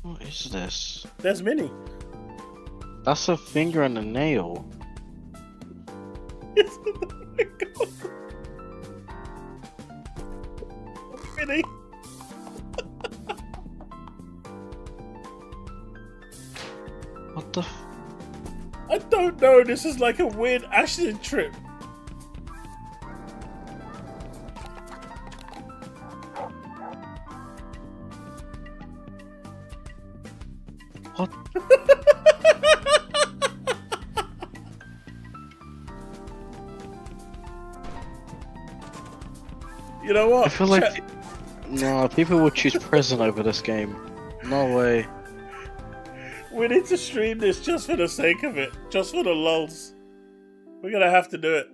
What is this? There's Minnie. That's a finger and a nail. Oh my god. Minnie. What the f— I don't know. This is like a weird acid trip. What? You know what? I feel like no, people would choose prison over this game. No way. We need to stream this just for the sake of it. Just for the lulz. We're gonna have to do it.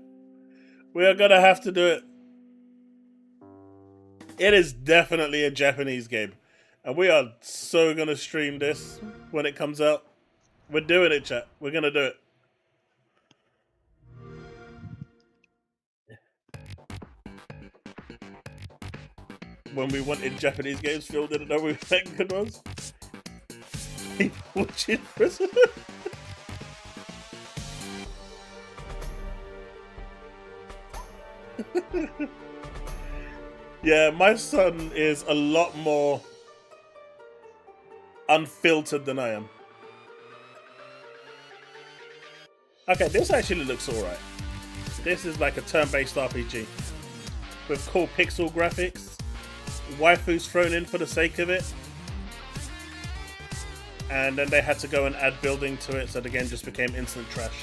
We are gonna have to do it. It is definitely a Japanese game. And we are so gonna stream this when it comes out. We're doing it, chat. We're gonna do it. When we wanted Japanese games, Phil didn't know we were making good ones. Which is prison. Yeah, my son is a lot more unfiltered than I am. Okay, this actually looks alright. This is like a turn-based RPG with cool pixel graphics. Waifus thrown in for the sake of it. And then they had to go and add building to it, so the game just became instant trash.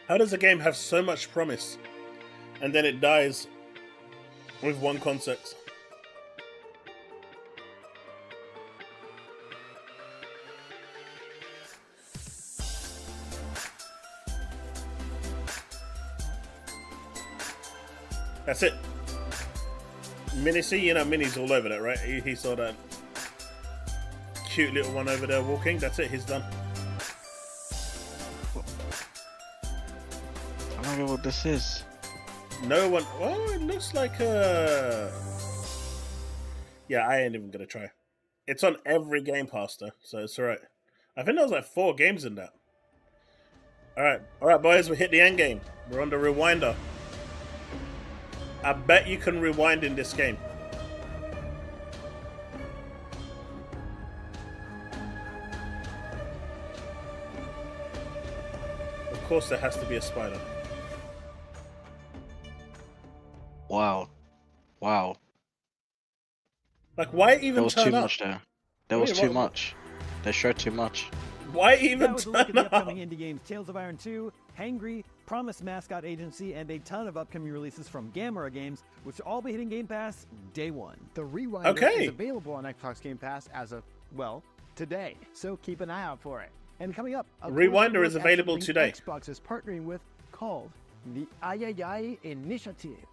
How does a game have so much promise and then it dies with one concept? That's it. Minnie, see, you know Minnie's all over that, right? He saw that cute little one over there walking. That's it, he's done. I don't know what this is. No one. Oh, it looks like a. Yeah, I ain't even gonna try. It's on every Game Passer, so it's alright. I think there was like 4 games in that. Alright, boys, we hit the end game. We're on the rewinder. I bet you can rewind in this game. Of course, there has to be a spider. Wow. Wow. Like, why even There was turn too up? much there. There was too much. They showed too much. Why even That was a look at turn the up? upcoming indie games Tales of Iron 2, Hangry, Promise Mascot Agency, and a ton of upcoming releases from Gamera Games, which will all be hitting Game Pass day 1. The Rewinder is available on Xbox Game Pass as of, well, today. So keep an eye out for it. And coming up, a Rewinder closer is look at available something today. Xbox is partnering with called the Ay Initiative.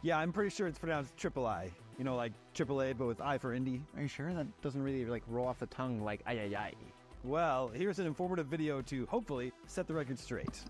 Yeah, I'm pretty sure it's pronounced Triple I. You know, like AAA, but with I for indie. Are you sure? That doesn't really like roll off the tongue like ay. Well, here's an informative video to hopefully set the record straight.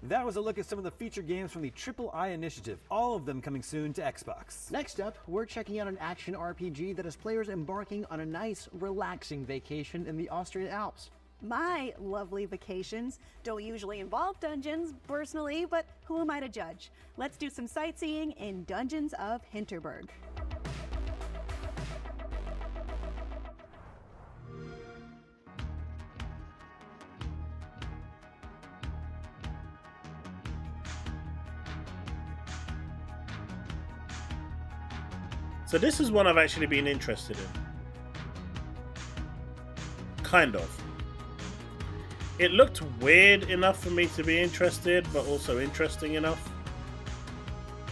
That was a look at some of the featured games from the Triple I Initiative, all of them coming soon to Xbox. Next up, we're checking out an action RPG that has players embarking on a nice, relaxing vacation in the Austrian Alps. My lovely vacations don't usually involve dungeons, personally, but who am I to judge? Let's do some sightseeing in Dungeons of Hinterberg. So this is one I've actually been interested in. Kind of. It looked weird enough for me to be interested, but also interesting enough.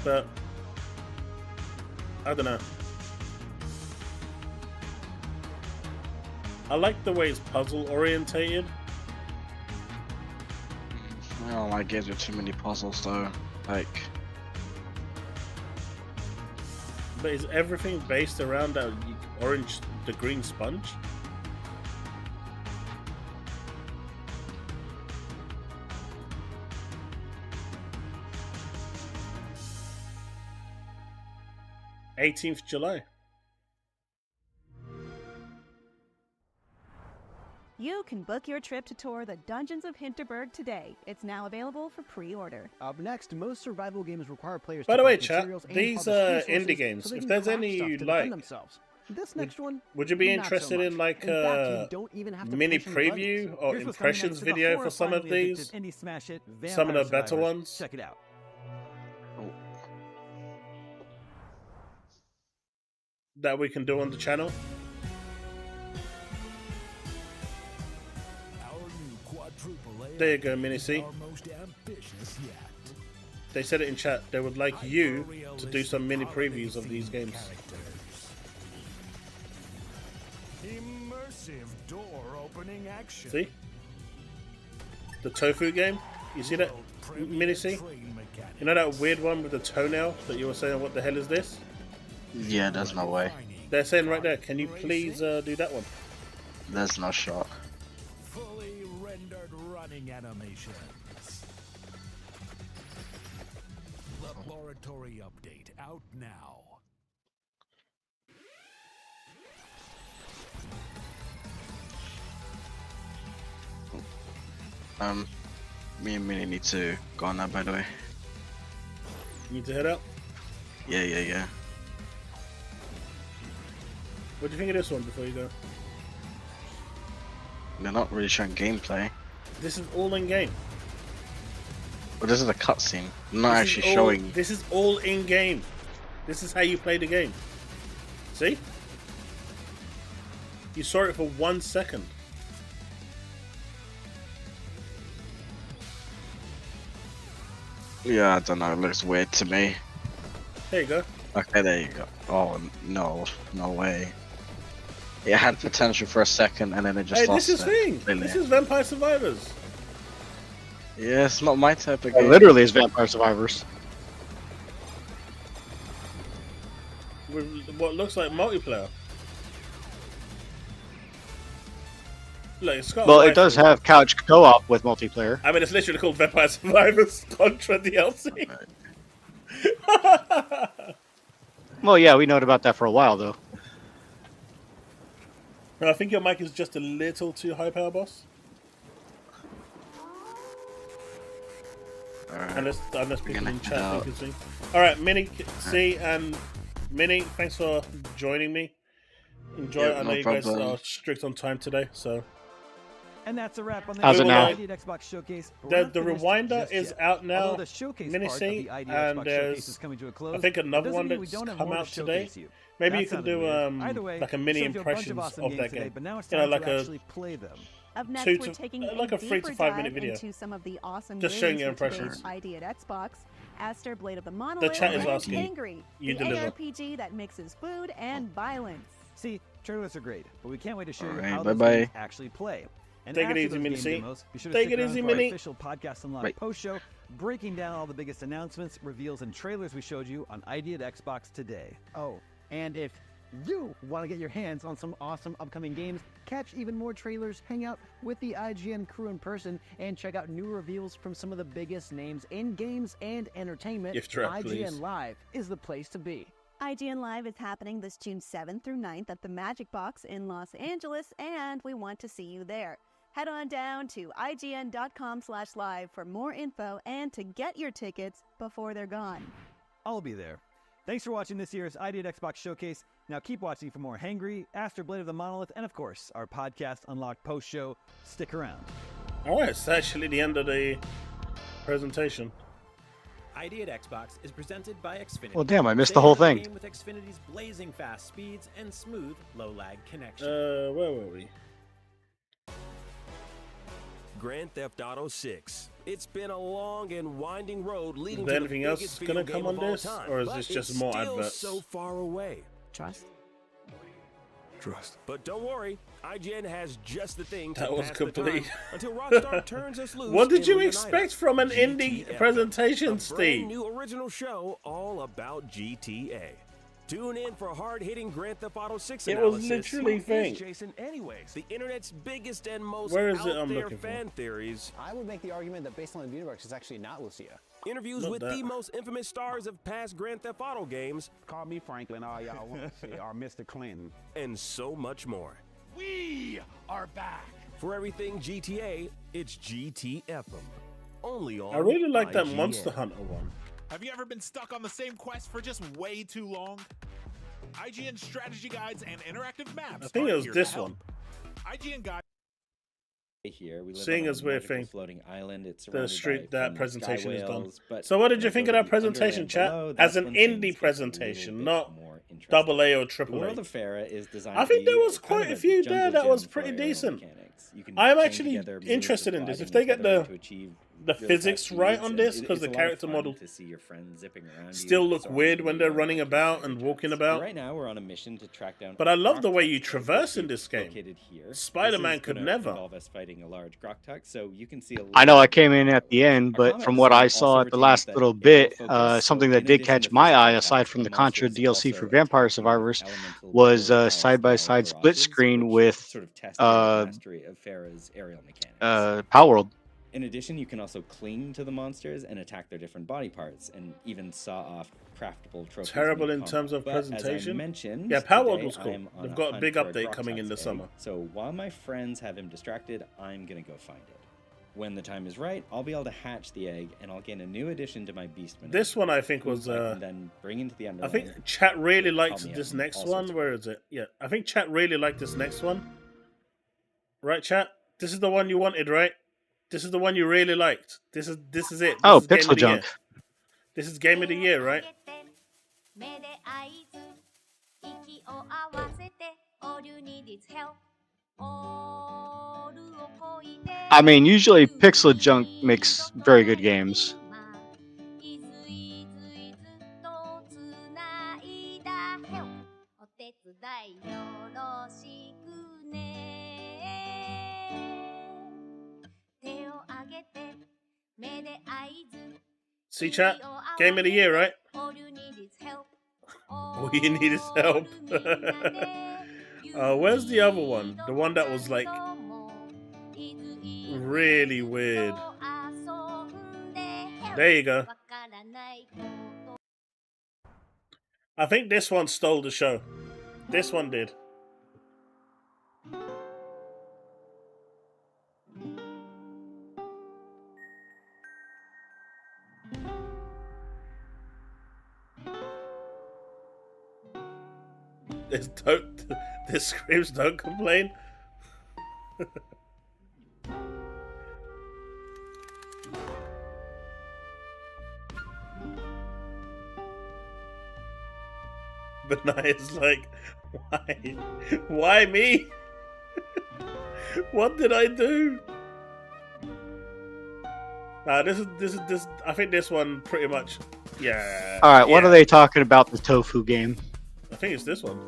But I don't know. I like the way it's puzzle orientated. I don't like games with too many puzzles though. Like, but is everything based around that orange, the green sponge? July 18th. You can book your trip to tour the Dungeons of Hinterberg today. It's now available for pre-order. Up next, most survival games require players By to the way, collect chat, materials and these harvest indie resources games, so they if can there's craft any stuff you to like, defend themselves. This next one, would you be not so interested in much. like In fact, a you don't even have to mini push any preview buttons. or Here's what's coming impressions next to the video for some of horrifyingly these? addictive indie smash hit, Some of the Vampire better Survivors. ones? Check it out. That we can do on the channel? There you go, mynxy. They said it in chat. They would like you to do some mini previews of these games. Immersive door opening action. See? The tofu game? You see that, mynxy? You know that weird one with the toenail that you were saying, what the hell is this? Yeah, there's no way. They're saying right there, can you please do that one? There's no shot. Fully rendered running animations. Laboratory update out now. Me and Minnie need to go on that, by the way. You need to head out? Yeah. What do you think of this one before you go? They're not really showing gameplay. This is all in game. But this is a cutscene. Not actually showing. This is all in game. This is how you play the game. See? You saw it for 1 second. Yeah, I don't know. It looks weird to me. There you go. Okay, there you go. Oh no way. It had potential for a second, and then it just lost this is it. thing. Really. This is Vampire Survivors. Yeah, it's not my type of It game. literally is Vampire Survivors. With what looks like multiplayer. Look, it's got Well, it does have couch co-op with multiplayer. I mean, it's literally called Vampire Survivors Contra DLC. Well, yeah, we known about that for a while, though. No, I think your mic is just a little too high, Powerboss. Unless people in chat think it's me. Alright, mynxy and Minnie, thanks for joining me. Enjoy it. I know you guys are strict on time today, so. And that's a wrap on the How's it now? ID at Xbox Showcase. The Rewinder is out now, Although the showcase part of the ID at and Xbox Showcase there's, is coming to a close, I think, another one doesn't mean we that's don't have come more to out today. showcase you. Maybe That you can sounded do weird. Either way, like a mini showed you a bunch impressions awesome of games that today, game. but now it's You time know, like to a actually play them. Up next, Two we're to- taking like a 3 to 5 minute video. into some of the awesome Just games showing you from today's impressions. ID at Xbox. Aster, Blade of the Monolith, chat is and asking. Angry, You the deliver. ARPG that mixes food and violence. See, trailers are great, but we can't wait to show you Alright, how those bye-bye. games actually play. And Take it after easy, those game mynxy. demos, be sure to Take stick it around easy, for our Minnie. official Podcast Unlocked Right. post show, breaking down all the biggest announcements, reveals, and trailers we showed you on ID at Xbox today. Oh, and if you want to get your hands on some awesome upcoming games, catch even more trailers, hang out with the IGN crew in person, and check out new reveals from some of the biggest names in games and entertainment, Gift wrap, IGN please. Live is the place to be. IGN Live is happening this June 7th through 9th at the Magic Box in Los Angeles, and we want to see you there. Head on down to ign.com/live for more info and to get your tickets before they're gone. I'll be there. Thanks for watching this year's ID at Xbox Showcase. Now keep watching for more Hangry, Aster, Blade of the Monolith, and of course, our Podcast Unlocked post show. Stick around. Alright, it's actually the end of the presentation. ID at Xbox is presented by Xfinity. Well, damn, I missed Stay the whole ahead of thing. game with Xfinity's blazing fast speeds and smooth, low-lag connection. Where were we? Grand Theft Auto 6. It's been a long and winding road leading Is there to anything the else biggest gonna video come game on of all this, time, or is but this just it's more still adverts? so far away. Trust? Trust. But don't worry, IGN has just the thing to That was pass the complete. time until Rockstar turns us loose. What did and you reunites expect us. from an GTFO, indie presentation, a Steve? brand new original show all about GTA. Tune in for hard-hitting Grand Theft Auto 6 It was analysis. literally Who thing. is Jason anyways? The internet's biggest and most Where is out it I'm there looking for? fan theories. I would make the argument that based on the universe, it's actually not Lucia. Interviews Not with that. the most infamous stars of past Grand Theft Auto games. Call me Franklin, all y'all want to see, or Mr. Clinton. And so much more. We are back. For everything GTA, it's GTFM. Only on I really like that IGN. Monster Hunter one. Have you ever been stuck on the same quest for just way too long? IGN strategy guides and interactive maps. I think are it was here this to help. one. IGN guide. Here we live Seeing on as a we're magical think floating island. It's the surrounded street by that friendly presentation sky is done. whales, but So what did when you I think go of to that the presentation, underland chat? below, As that's an when things indie get a presentation, little not bit more interesting. double A or The triple world A. of Farah is designed I think to there be was kind quite of a few jungle there that was gym for pretty aerial decent. mechanics. You can I am chain actually together moves interested of in this. If gliding they and get tethering the to achieve the really physics fast right speeds, on and this, because it's the a lot of character fun model to see your friends zipping around still you, look soaring weird through when the they're air running like about your and favorite walking jets. about. Right now, we're on a mission to track down. But I love the way you Groktuk, traverse in and this game. located here. Spider-Man This is could gonna never. involve us fighting a large Groktuk, so you can see a I know little I bit came in of at the end, Our but combat from what design I also saw at the retains last that little aerial bit, focus, something so that in did addition catch to my physical eye, aside attacks, from our the Contra monsters DLC also for Vampire attack you with Survivors, elemental was bullet hell side-by-side style split barrages, screen which with sort of test your mastery of Farah's aerial mechanics. Power World. In addition, you can also cling to the monsters and attack their different body parts, and even saw off craftable trophies. Terrible in mid-combat. terms of But as I presentation. mentioned, Yeah, Power World today was cool. I'm on They've a got a hunt big for update coming in the Groktuk's summer. egg, so while my friends have him distracted, I'm gonna go find it. When the time is right, I'll be able to hatch the egg, and I'll gain a new addition to my beast menagerie. This one I think was who I can then bring into the I underland. think chat really to help liked me out this in next all sorts one. of Where is it? Yeah, I think chat really liked this next one. Right, chat? This is the one you wanted, right? This is the one you really liked. This is it. This Oh, is game Pixel of the Junk. year. This is game of the year, right? I mean, usually Pixel Junk makes very good games. See, chat? Game of the year, right? All you need is help. Where's the other one? The one that was like really weird. There you go. I think this one stole the show. This one did. The screams don't complain. But Naya's like, why? Why me? What did I do? This. I think this one pretty much. Yeah. All right, what yeah. are they talking about? The tofu game? I think it's this one.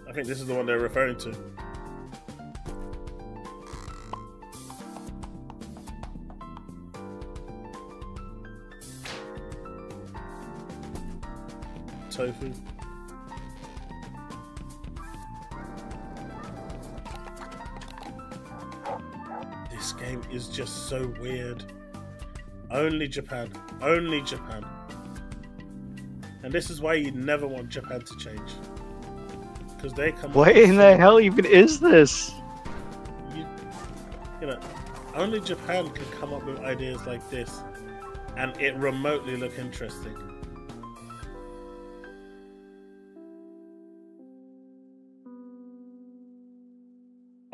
I think this is the one they're referring to. Tofu. This game is just so weird. Only Japan. Only Japan. And this is why you never want Japan to change. Because they come What in the hell even is this? You know, only Japan can come up with ideas like this and it remotely look interesting.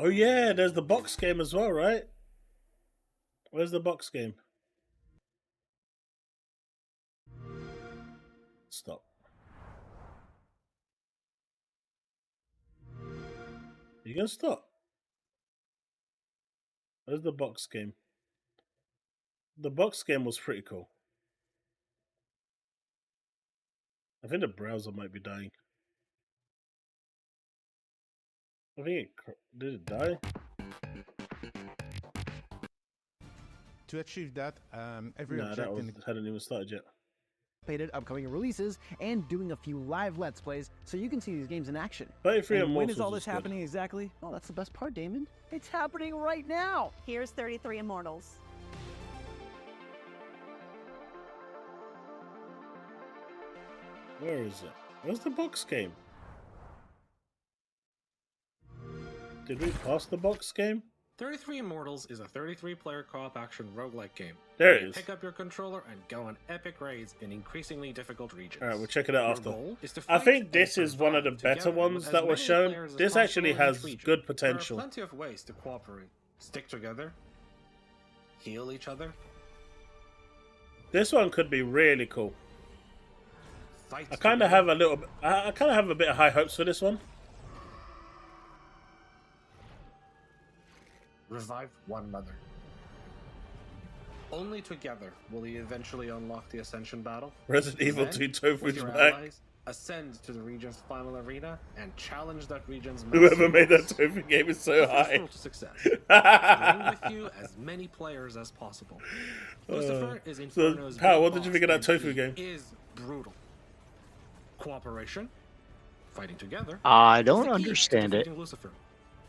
Oh yeah, there's the box game as well, right? Where's the box game? Stop. You gonna stop? Where's the box game? The box game was pretty cool. I think the browser might be dying. I think did it die? To achieve that, every Nah, object that in the hadn't even started yet. Upcoming releases and doing a few live Let's Plays so you can see these games in action. 33 And when Immortals is all was this good. happening exactly? Oh, that's the best part, Damon. It's happening right now. Here's 33 Immortals. Where is it? Where's the box game? Did we pass the box game? 33 Immortals is a 33-player co-op action roguelike game. There where it you is. Pick up your controller and go on epic raids in increasingly difficult regions. Alright, we'll check it out Your after. goal is to I fight think and this is one of the better together ones with that as were many shown. players as This actually possible in has each region. good There potential. are plenty of ways to cooperate. Stick together. Heal each other. This one could be really cool. Fight I kind of have a little. I kind of have a bit of high hopes for this one. Revive one another. Only together will we eventually unlock the Ascension battle. Resident Evil Then, 2 Tofu's with your back. allies, ascend to the region's final arena and challenge that region's Whoever massive made that boss. Tofu game is so The first high. rule to success. Bring with you as many players as possible. Lucifer is So, Inferno's Power, big what did you boss, think of that and Tofu he game? is brutal. Cooperation, fighting together. I is don't the key to understand it. defeating Lucifer.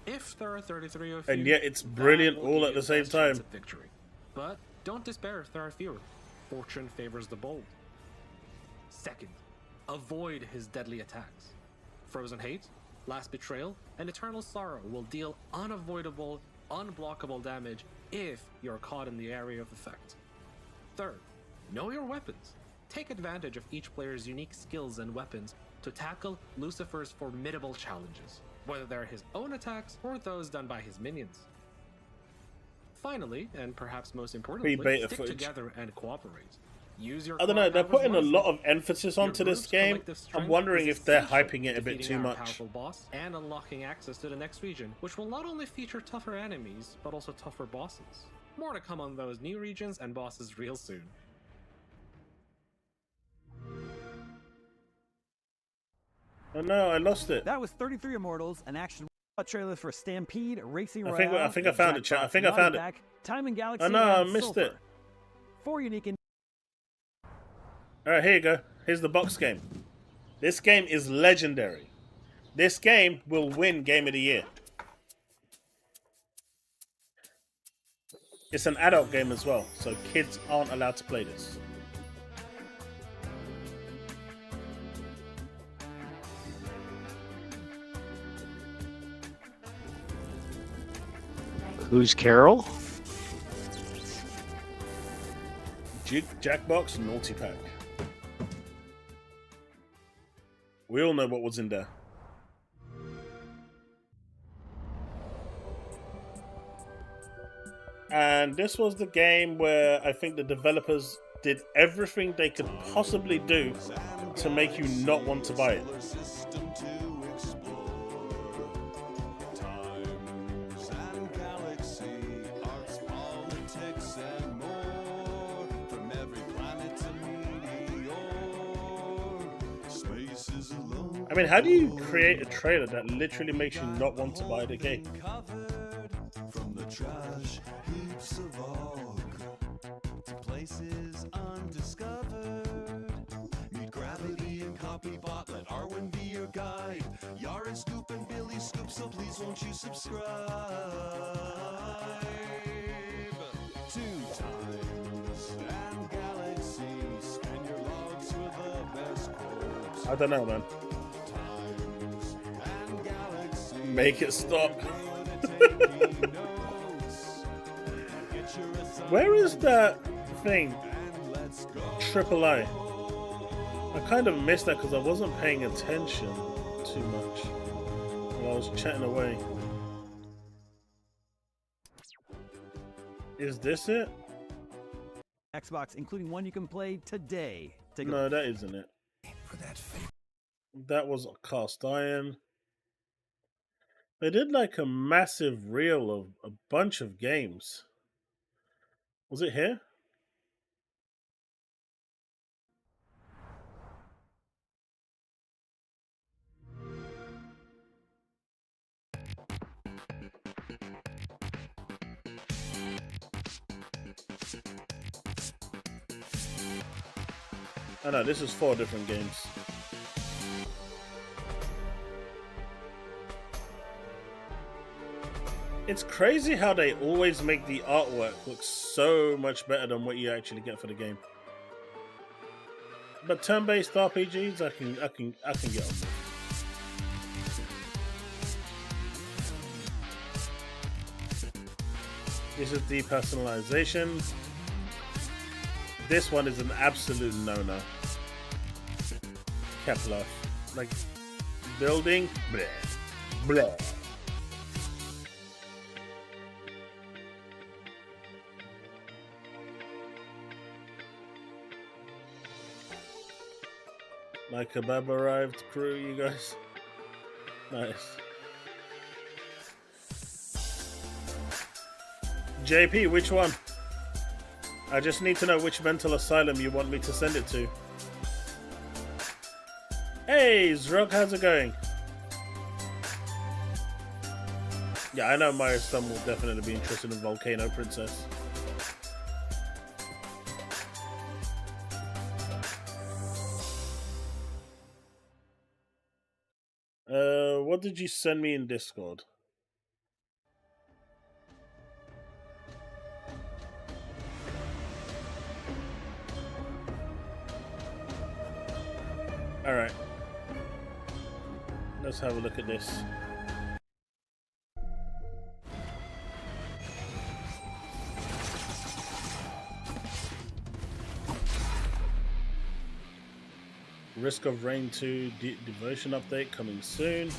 If there are 33 of you, And yet it's that brilliant will all give at you the same best chance time. at victory. But don't despair if there are fewer. Fortune favors the bold. Second, avoid his deadly attacks. Frozen Hate, Last Betrayal, and Eternal Sorrow will deal unavoidable, unblockable damage if you're caught in the area of effect. Third, know your weapons. Take advantage of each player's unique skills and weapons to tackle Lucifer's formidable challenges, whether they're his own attacks or those done by his minions. Finally, and perhaps most importantly, Pre-beta stick footage. together and cooperate. Use your I don't know. core They're powers putting a wisely. lot of emphasis onto Your this group's game. collective strength I'm wondering is if they're essential hyping it a bit defeating too our much. powerful boss and unlocking access to the next region, which will not only feature tougher enemies, but also tougher bosses. More to come on those new regions and bosses real soon. Oh no, I lost it. That was 33 Immortals, an action trailer for Stampede, Racing I Royale. think I found it, chat. I think I found it. Time and Galaxy. Oh no, I and missed Sulphur. it. 4 unique. Alright, here you go. Here's the box game. This game is legendary. This game will win Game of the Year. It's an adult game as well, so kids aren't allowed to play this. Who's Carol? Jackbox Naughty Pack. We all know what was in there. And this was the game where I think the developers did everything they could possibly do to make you not want to buy it. I mean, how do you create a trailer that literally makes you not want to buy the game? From the trash heaps of og to places undiscovered. Meet Gravity and Copybot, let Arwen be your guide. Yar and Scoop and Billy Scoop, so please won't you subscribe? 2 times and Galaxy, scan your logs for the best quotes. I don't know, man. Make it stop. Where is that thing? AAA. I kind of missed that because I wasn't paying attention too much while I was chatting away. Is this it? Xbox, including one you can play today. Take a No, that isn't it. That was cast iron. They did like a massive reel of a bunch of games. Was it here? Oh no, this is 4 different games. It's crazy how they always make the artwork look so much better than what you actually get for the game. But turn-based RPGs, I can get on with. This is depersonalization. This one is an absolute no-no. Kepler. Like, building, bleh. Bleh. My kebab arrived, crew, you guys. Nice. JP, which one? I just need to know which mental asylum you want me to send it to. Hey, Zrog, how's it going? Yeah, I know Mario Stun will definitely be interested in Volcano Princess. What did you send me in Discord? Alright. Let's have a look at this. Risk of Rain 2 Devotion update coming soon.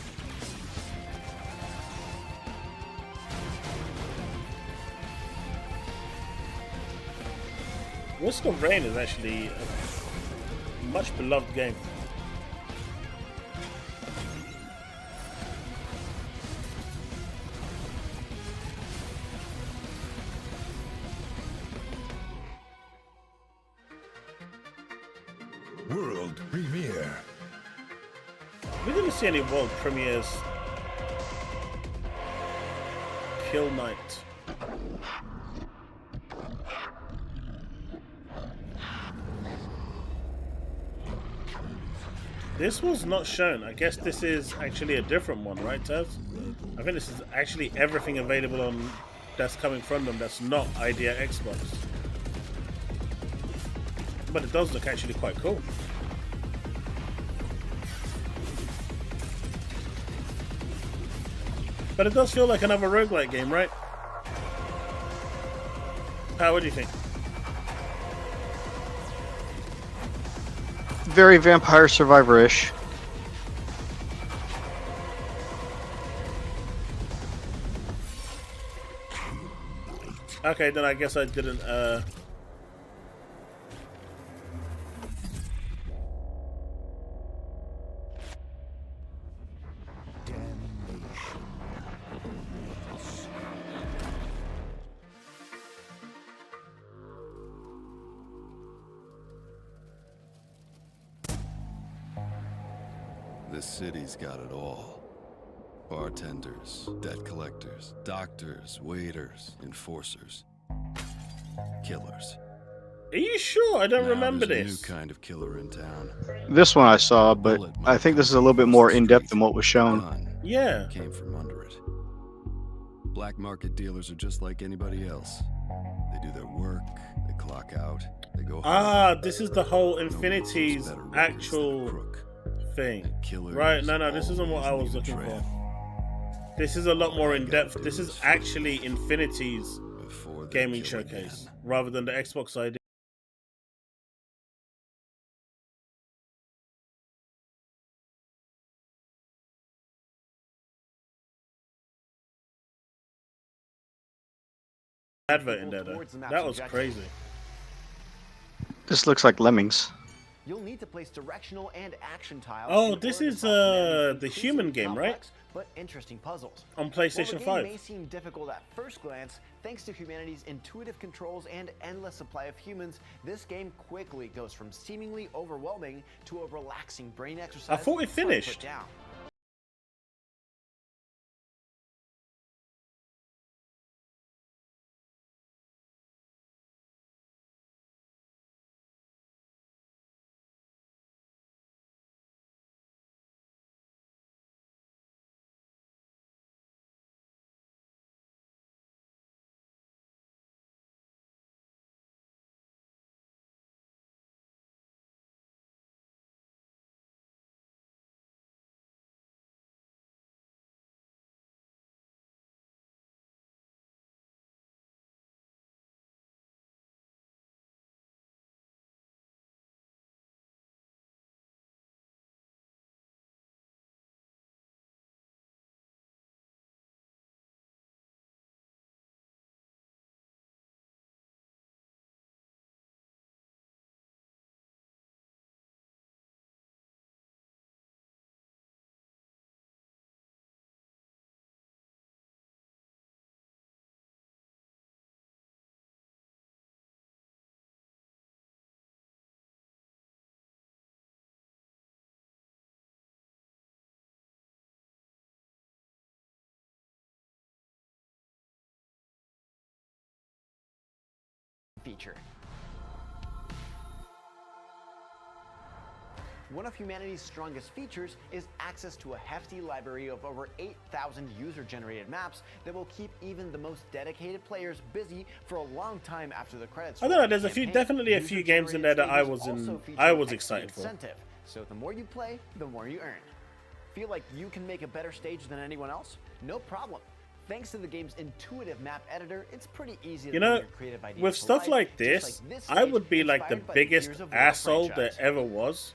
Risk of Rain is actually a much beloved game. World premiere. We didn't see any world premieres. Kill Knight. This was not shown. I guess this is actually a different one, right, Taz? I think this is actually everything available on that's coming from them that's not idxbox. But it does look actually quite cool. But it does feel like another roguelike game, right? What do you think? Very Vampire Survivor-ish. Okay, then I guess I didn't, This city's got it all. Bartenders, debt collectors, doctors, waiters, enforcers, killers. Are you sure? I don't remember there's this. A new kind of killer in town. This one I saw, but I think this is a little bit more in-depth than what was shown. Yeah. Came from under it. Black market dealers are just like anybody else. They do their work, they clock out, they go home. This is the whole Infinity's actual thing. Right, no, this isn't what I was looking for. This is a lot more in-depth. This is actually Infinity's gaming showcase, rather than the Xbox ID. Advert in there though. That was crazy. This looks like Lemmings. You'll need to place directional and action tiles. Oh, this is the human game, right? But interesting puzzles. On PlayStation 5. While the game may seem difficult at first glance, thanks to humanity's intuitive controls and endless supply of humans, this game quickly goes from seemingly overwhelming to a relaxing brain exercise. I thought it finished. feature. One of humanity's strongest features is access to a hefty library of over 8,000 user-generated maps that will keep even the most dedicated players busy for a long time after the credits. I don't know. There's definitely a few games in there that I was excited for. So the more you play, the more you earn. Feel like you can make a better stage than anyone else? No problem. Thanks to the game's intuitive map editor, it's pretty easy to You know, bring your creative ideas with to stuff life, like just this, like I would be like the inspired by biggest Gears of War asshole franchise. there ever was.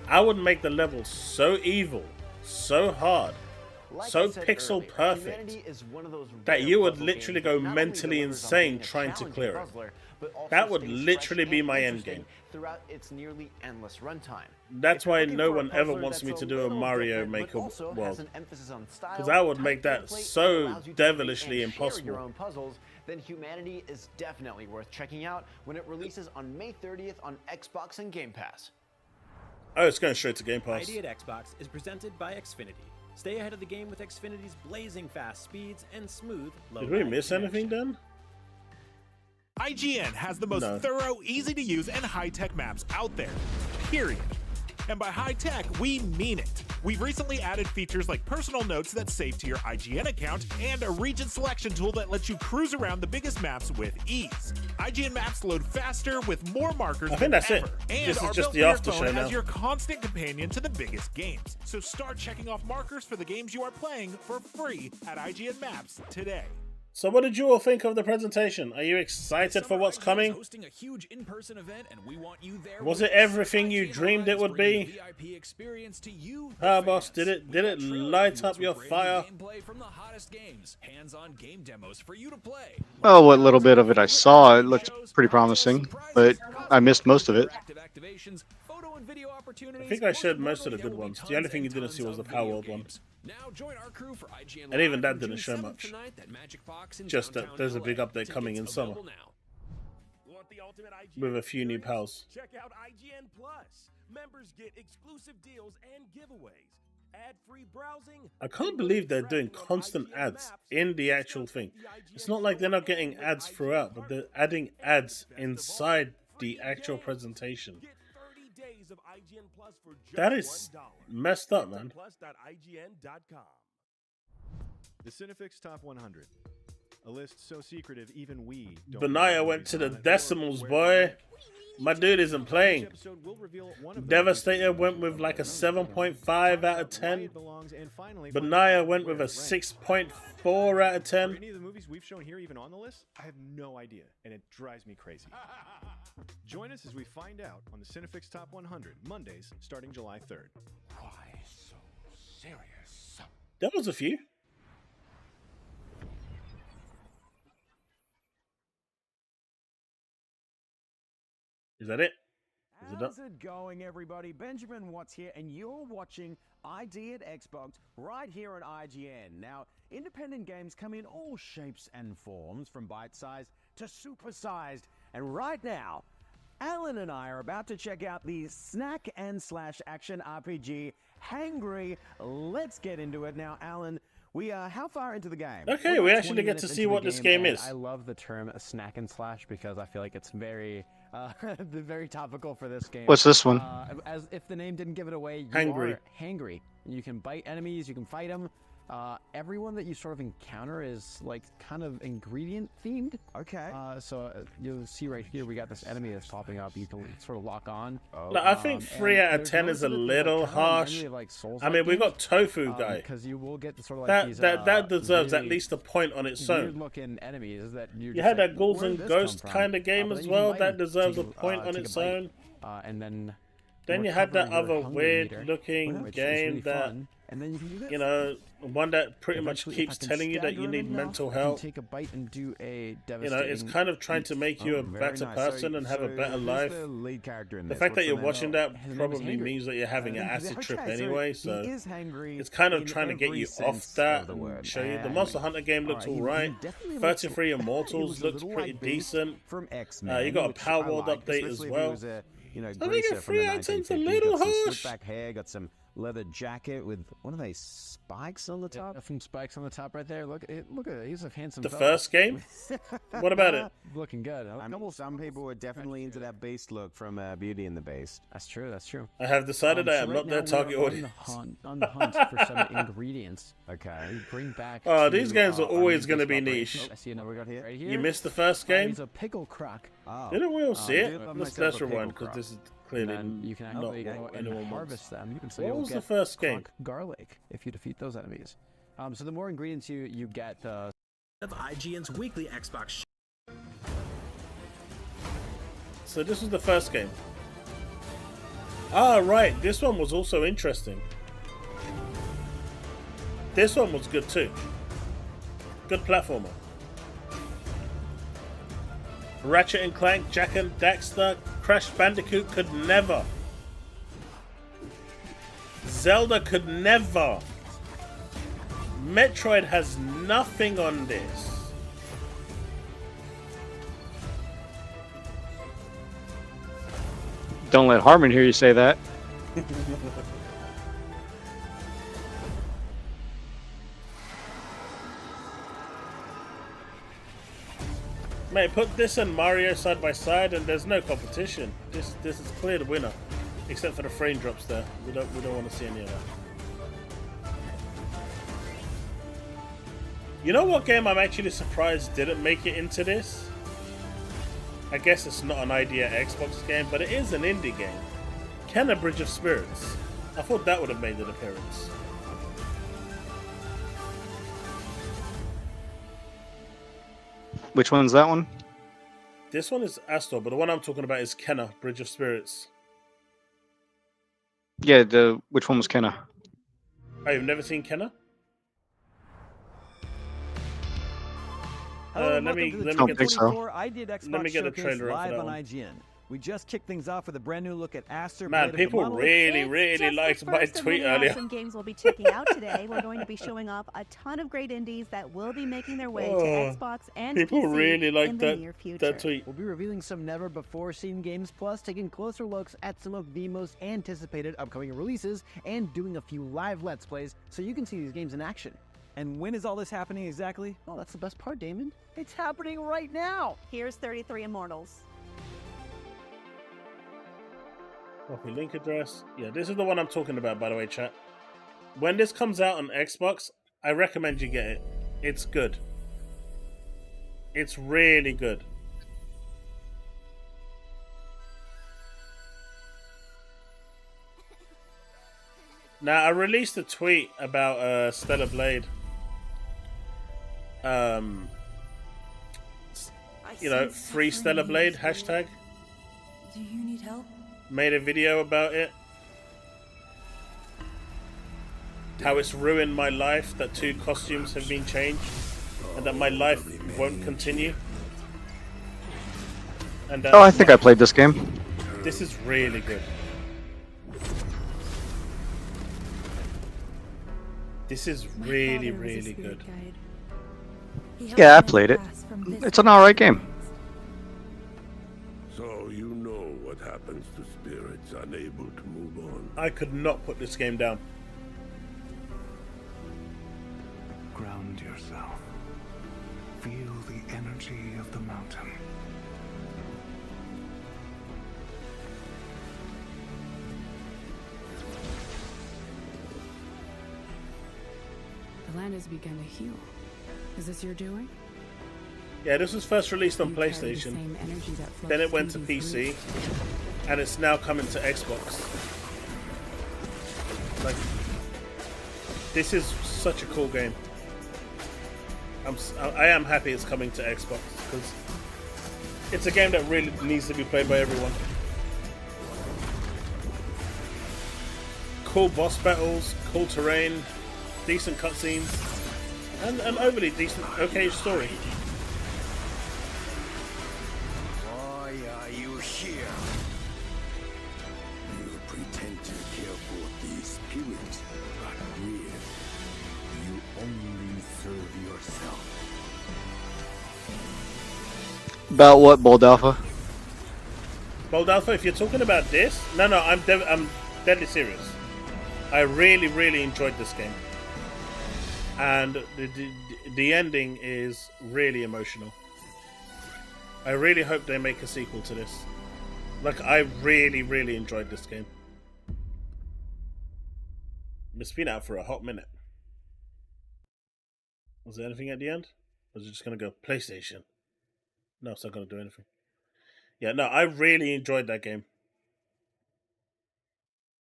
I would make the level so evil, so hard, Like so I said pixel earlier, perfect Humanity is one of those that rare you would puzzle literally games go that not only mentally delivers on insane being a trying to challenging clear it. puzzler, but also That would stays literally fresh be and my end interesting game. throughout its nearly endless runtime. That's If you're why looking no for a one ever puzzler wants me that's to a do a little Mario different, but Maker also has world. an emphasis on style, Because I would tight make that gameplay, and so allows you to create devilishly and share your impossible. own puzzles, then Humanity is definitely worth checking out when it releases on May 30th on Xbox and Game Pass. Oh, it's going straight to Game Pass. ID at Xbox is presented by Xfinity. Stay ahead of the game with Xfinity's blazing fast speeds and smooth low Did we lag miss anything then? IGN has the most No. thorough, easy-to-use, and high-tech maps out there, period. And by high-tech, we mean it. We've recently added features like personal notes that save to your IGN account and a region selection tool that lets you cruise around the biggest maps with ease. IGN maps load faster with more markers I think than that's it. ever. And This is are just built the for your after phone show now. as your constant companion to the biggest games. So start checking off markers for the games you are playing for free at IGN Maps today. So what did you all think of the presentation? Are you excited for what's coming? Hosting a huge in-person event, and we want you there. Was it everything you dreamed it would be? VIP experience to you. Powerboss, did it light up your fire? Gameplay from the hottest games, hands-on game demos for you to play. Well, what little bit of it I saw, it looked pretty promising, but I missed most of it. Activations, photo and video opportunities. I think I shared most of the good ones. The only thing you didn't see was the Powerworld one. Now join our crew for IGN And even that Live from didn't June show 7th much. to 9th at Magic Box in Just that downtown there's a LA. big update coming in Tickets summer. available now. Want the ultimate IGN With a few new pals. Check out IGN Plus. Members get exclusive deals and giveaways. Ad-free browsing. I can't believe they're doing constant ads in the actual thing. It's not like they're not getting ads throughout, but they're adding ads inside the actual presentation. Of IGN Plus for just That is $1. messed up, man. Plus.ign.com. The Cinefix Top 100. A list so secretive even we don't Benaya went to the decimals, boy. My dude isn't playing. Devastator went with like a 7.5 out of 10. Benaya went with a 6.4 out of 10. Are any of the movies we've shown here even on the list? I have no idea, and it drives me crazy. Join us as we find out on the Cinefix Top 100, Mondays, starting July 3rd. Why so serious? There was a few. Is that it? Is it done? How's it going, everybody? Benjamin Watts here, and you're watching ID at Xbox right here on IGN. Now, independent games come in all shapes and forms, from bite-sized to supersized. And right now, Alan and I are about to check out the snack and slash action RPG, Hangry. Let's get into it now, Alan. We are how far into the game? Okay, we actually get to see what this game is. I love the term snack and slash because I feel like it's very, very topical for this game. What's this one? As if the name didn't give it away, you Hangry. are hangry. You can bite enemies, you can fight them. Everyone that you sort of encounter is like kind of ingredient themed. Okay. So you'll see right here we got this enemy that's popping up. You can sort of lock on. Look, I think 3 out of 10 is a little harsh. I mean, we got Tofu Guy. Because you will get the sort of like these, that deserves at really least a point on its own. Weird-looking enemies that You had that Ghouls and Ghosts kind of game as well. That deserves a point on its own. And then you had that other Hunger weird-looking Meter, game really that, fun. And then you can do this. you know, one that pretty much Eventually, keeps if I can telling you that stagger you him need enough, mental I can health. take a bite and do a You know, devastating it's kind of trying to make you a very better nice. person and have a better life. The lead character in The this. fact that What's you're the name? watching that His name is probably Hangry. means that you're having an acid trip Okay, anyway, he so is hangry it's kind of in trying to get every you off sense that of the and word. show you. The And- Monster Hunter game looks Alright, he alright. definitely looks 33 cool. He Immortals was a looks little pretty like Beast decent. from X-Men, You got a which Power I World like, update as especially if he well. was a, you know, I think greaser a from the 3 out of 10's a 1950s. little Got some harsh. slick back hair, got some leather jacket with what are they, spikes on the top? some spikes on the top right there. Look at it. He's a handsome The fella. first game? What about it? Looking good. Some people were definitely into that Beast look from Beauty and the Beast. That's true. That's true. I have decided I am so not right their now target we're audience. on the hunt for some ingredients. Okay. We bring back. Oh, to, these games are our always new going to be spot right- niche. Oh, I see another we got here. Right here. You missed the first game? It's a pickle crock. Oh. Didn't we all see it? love Let's myself a rewind pickle because this is And clearly then you can not actually go what and anyone wants. harvest them. You can say What you'll was the get first game? crock garlic if you defeat those enemies. So the more ingredients you get, of IGN's weekly Xbox. So this was the first game. Ah, right. This one was also interesting. This one was good too. Good platformer. Ratchet and Clank, Jack and Daxter, Crash Bandicoot could never. Zelda could never. Metroid has nothing on this. Don't let Harmon hear you say that. Mate, put this and Mario side by side, and there's no competition. This is clear the winner, except for the frame drops there. We don't want to see any of that. You know what game I'm actually surprised didn't make it into this? I guess it's not an idea Xbox game, but it is an indie game. Kenna Bridge of Spirits. I thought that would have made an appearance. Which one's that one? This one is Astor, but the one I'm talking about is Kenna Bridge of Spirits. Yeah, which one was Kenna? Oh, you've never seen Kenna? Hello, Let me welcome to the get 2024 I Did Xbox let me get a Showcase trailer up for live that on one. IGN. We just kicked things off with a brand new look at Aster. Man, Blade of the people Monolith. really liked my First of tweet many earlier. awesome games we'll be checking out today. We're going to be showing off a ton of great indies that will be making their way to Xbox and People PC really like in the near future. that tweet. We'll be revealing some never-before-seen games, plus taking closer looks at some of the most anticipated upcoming releases, and doing a few live Let's Plays so you can see these games in action. And when is all this happening exactly? Oh, that's the best part, Damon. It's happening right now. Here's 33 Immortals. Copy link address. Yeah, this is the one I'm talking about, by the way, chat. When this comes out on Xbox, I recommend you get it. It's good. It's really good. Now, I released a tweet about Stellar Blade. You know, free Stellar Blade, hashtag. Do you need help? Made a video about it. How it's ruined my life, that 2 costumes have been changed, and that my life won't continue. And Oh, I think I played this game. this is really good. This is really good. Yeah, I played it. It's an alright game. So you know what happens to spirits unable to move on. I could not put this game down. Ground yourself. Feel the energy of the mountain. The land has begun to heal. Is this your doing? Yeah, this was first released on You carry the PlayStation. same energy that flows Then it went to through these PC, roots. and it's now coming to Xbox. Like, this is such a cool game. I am happy it's coming to Xbox because it's a game that really needs to be played by everyone. Cool boss battles, cool terrain, decent cutscenes, and an overly decent, okay story. Why are you here? You pretend to care for these spirits, but really, you only serve yourself. About what, Bold Alpha? Bold Alpha, if you're talking about this, no, I'm deadly serious. I really enjoyed this game, and the ending is really emotional. I really hope they make a sequel to this. Like, I really, really enjoyed this game. It's been out for a hot minute. Was there anything at the end? Or was it just going to go PlayStation? No, it's not going to do anything. Yeah, no, I really enjoyed that game.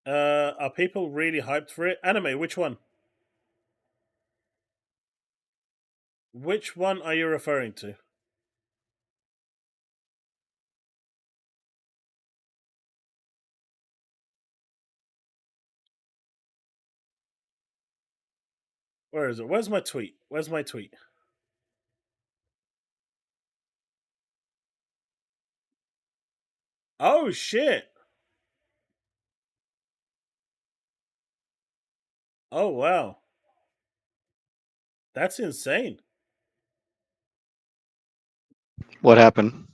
Are people really hyped for it? Anime, which one? Which one are you referring to? Where is it? Where's my tweet? Where's my tweet? Oh, shit. Oh, wow. That's insane. What happened?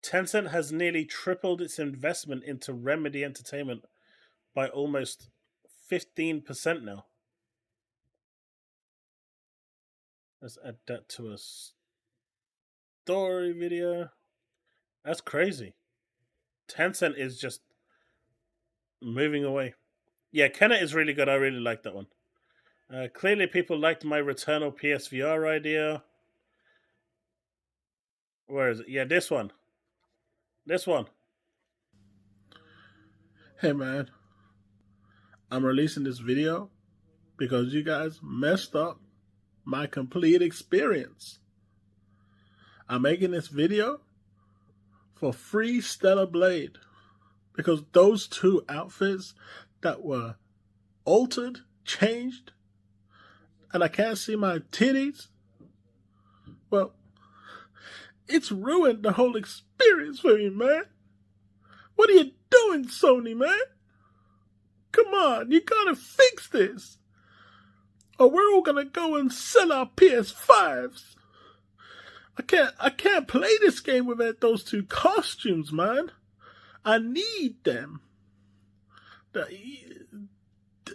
Tencent has nearly tripled its investment into Remedy Entertainment by almost 15% now. Let's add that to a story video. That's crazy. Tencent is just moving away. Yeah, Kenna is really good. I really like that one. Clearly, people liked my Returnal PSVR idea. Where is it? Yeah, this one. This one. Hey, man. I'm releasing this video because you guys messed up my complete experience. I'm making this video for free Stellar Blade because those two outfits that were altered, changed, and I can't see my titties, well, it's ruined the whole experience for me, man. What are you doing, Sony, man? Come on, you gotta fix this. Or we're all gonna go and sell our PS5s. I can't play this game without those two costumes, man. I need them.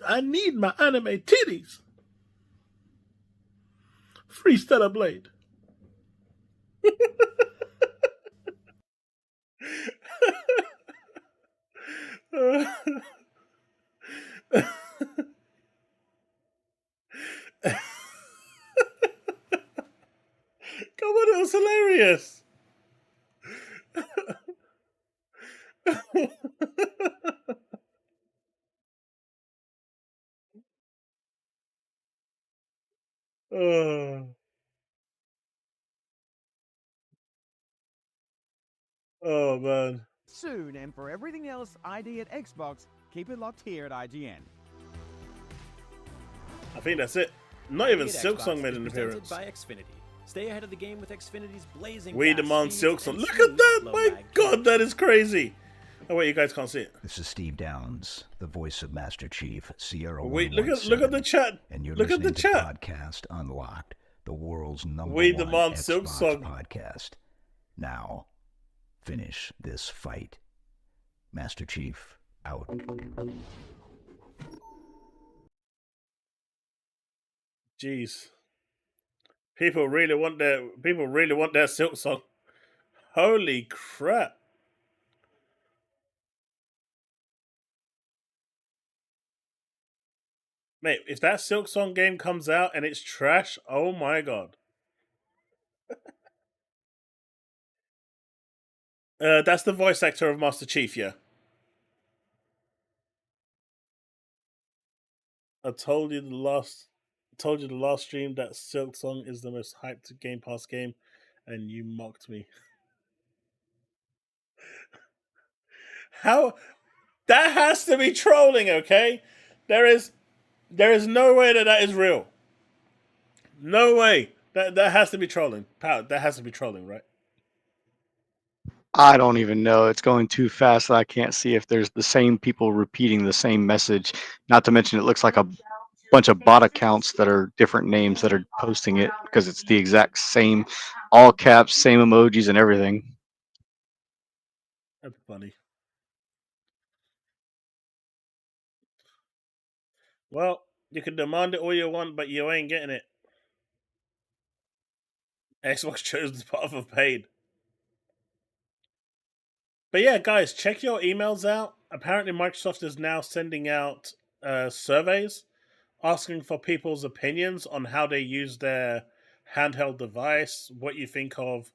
I need my anime titties. Free Stellar Blade. Come on, it was hilarious. Oh, man. Soon, and for everything else ID at Xbox, keep it locked here at IGN. I think that's it. Not even ID at Silksong Xbox made is an presented appearance. by Xfinity. Stay ahead of the game with Xfinity's blazing We fast demand speeds Silksong. and Look at smooth, that! My low-lag god, that is crazy. Oh wait, you guys can't see it. This is Steve Downs, the voice of Master Chief, Sierra Wait, look at the 117, chat. and you're Look at the listening to chat. Podcast Unlocked, the world's number We one demand Xbox Silksong. podcast. Now, finish this fight. Master Chief, out. Jeez. People really want that Silksong. Holy crap. Mate, if that Silksong game comes out and it's trash, oh my god. That's the voice actor of Master Chief, yeah. I told you the last stream that Silksong is the most hyped Game Pass game, and you mocked me. How? That has to be trolling, okay? There is no way that is real. No way. That has to be trolling. That has to be trolling, right? I don't even know. It's going too fast that I can't see if there's the same people repeating the same message. Not to mention, it looks like a bunch of bot accounts that are different names that are posting it because it's the exact same, all caps, same emojis and everything. That's funny. Well, you can demand it all you want, but you ain't getting it. Xbox chose the path of pain. But yeah, guys, check your emails out. Apparently, Microsoft is now sending out surveys asking for people's opinions on how they use their handheld device, what you think of.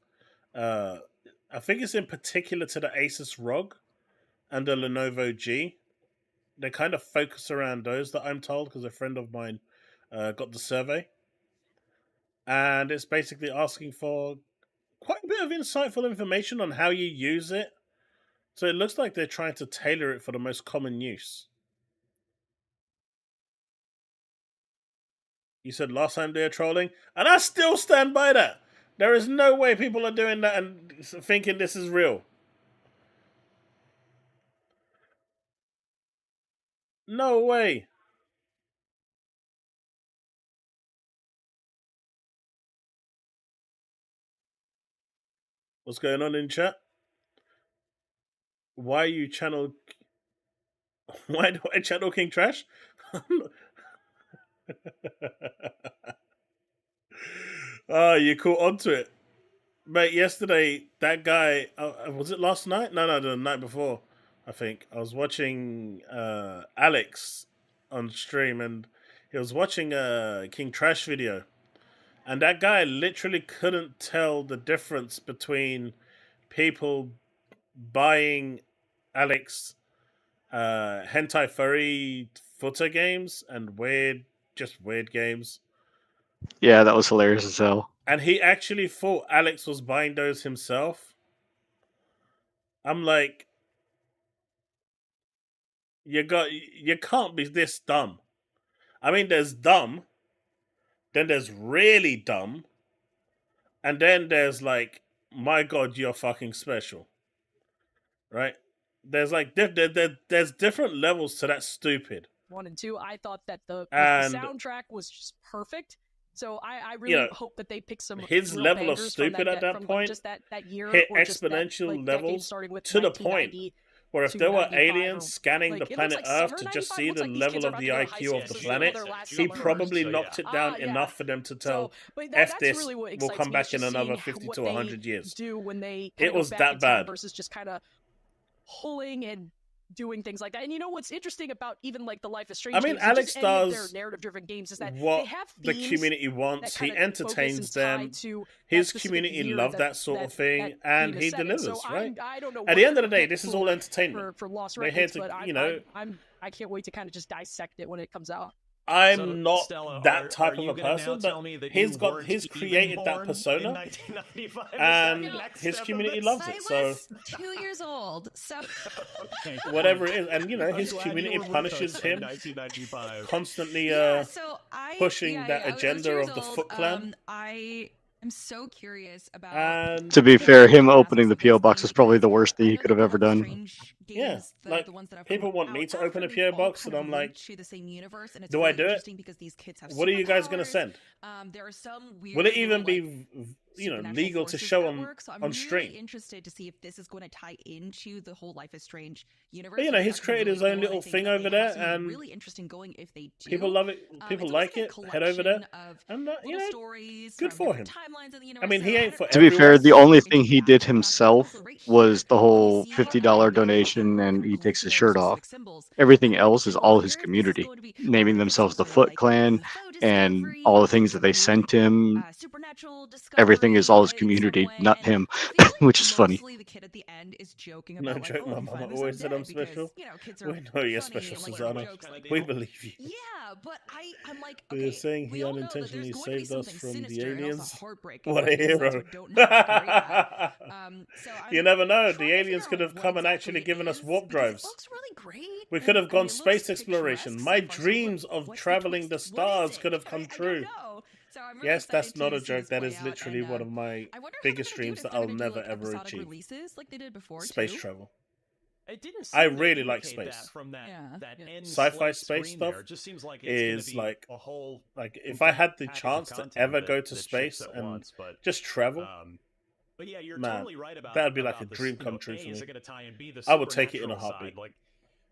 I think it's in particular to the Asus ROG and the Lenovo G. They kind of focus around those that I'm told, because a friend of mine got the survey. And it's basically asking for quite a bit of insightful information on how you use it. So it looks like they're trying to tailor it for the most common use. You said last time they were trolling, and I still stand by that. There is no way people are doing that and thinking this is real. No way. What's going on in chat? Why you channel? Why do I channel King Trash? Oh, you caught onto it, mate. Yesterday, that guy was it last night? No, the night before. I think I was watching Alex on stream, and he was watching a King Trash video, and that guy literally couldn't tell the difference between people buying Alex hentai furry footer games and weird games. Yeah, that was hilarious as hell. And he actually thought Alex was buying those himself. I'm like, you can't be this dumb. I mean, there's dumb, then there's really dumb, and then there's like, my God, you're fucking special, right? There's like there's different levels to that stupid. 1 and 2, I thought that the And- soundtrack was just perfect. So I really hope that they pick some his real level of bangers from stupid at that from point just that year hit or just that, exponential like, decade levels starting with to the point 1990 where if to there were 95 aliens or- scanning like, the it looks planet like Earth summer to just 95 see looks the like these level kids are of about the to go to high IQ school. of the This is planet, their last he summer. probably So, knocked yeah. it down Yeah. enough for them to tell but F that's this really what will excites come me, back is in just another seeing 50 what to they 100 years. do when they It kinda go was back that in time bad. versus just kind of pulling and doing things like that. And you know what's interesting about even like the Life is Strange I mean, games, and Alex just any of does their narrative-driven games, is that what they have the themes community wants. that He kinda focus entertains and tie them. to His that specific community year love that sort of thing, that and theme he is set in. delivers, So right? I don't know At what the end of the they're day, this is pulled all entertainment. for Lost They're here Records, to, but I can't wait to kind of just dissect it when it comes out. I'm not Stella, that type are of you a gonna now person, tell but me that he's you got weren't he's even created born that in persona, 1995? Is that and the next his step of community this? loves I it. So was 2 years old, so whatever it is, and I'm his glad community you were with punishes us him, in 1995. constantly so pushing I that was agenda 2 years of the old. Foot Clan. I am so curious about And To be fair, him opening the PO box was probably the worst thing he could have ever done. yeah, like people want me to open a PO box, and I'm like, to the same universe, and it's do I really do it? interesting because these kids have What are you guys going to superpowers. send? There are some weird Will it even little, be, supernatural legal to forces show at on work, so I'm on really stream? interested to see if this is going to tie into the whole Life is Strange universe. But, I think he's that's gonna be created his really own cool, and I little think thing that over they have there, something and really interesting going if they do. people love it. People it's like almost it. Head over there, of and little stories good from for him. different timelines in the I universe. mean, he ain't for To be fair, everyone. the only thing he did himself was the whole $50 donation, and he takes his shirt off. Everything else is all his community, naming themselves the Foot Clan, and all the things that they sent him. Everything is all his community, not him, which is funny. The kid at the end is joking No about joke, like, my oh, you mama find this always said I'm on dead special. because, kids We are know you're funny special, and, like, Susanna. jokes like We that. believe you. Yeah, but I'm like, They're okay, saying he we all know that there's unintentionally going to be saved us something from the sinister and also aliens. heartbreaking What a about these kids hero! who don't know how to carry that. So You I'm never know. trying The to aliens figure could out have what come and exactly actually it given us is, warp because it drives. looks really great. We could and, have gone it looks space exploration. picturesque My so far, so dreams of what's the traveling the twist? What is stars it? could have come I true. don't know. So I'm really Yes, that's excited not to a see joke. this That play is out, literally and, one of my I wonder how biggest they're gonna do it, dreams if that they're I'll gonna do, never like, ever episodic achieve. releases like they did before Space too. travel. It didn't I seem to really like indicate space. that from that end Sci-fi slate space screen stuff there. It just seems like it's is gonna be like a whole if I had the package of chance to content ever that- go to that ships space at and once, but, just travel. But yeah, you're Man, totally right about that'd be like a this, dream come A, true for is me. it going to tie and be the I would take it in a supernatural heartbeat. side? Like,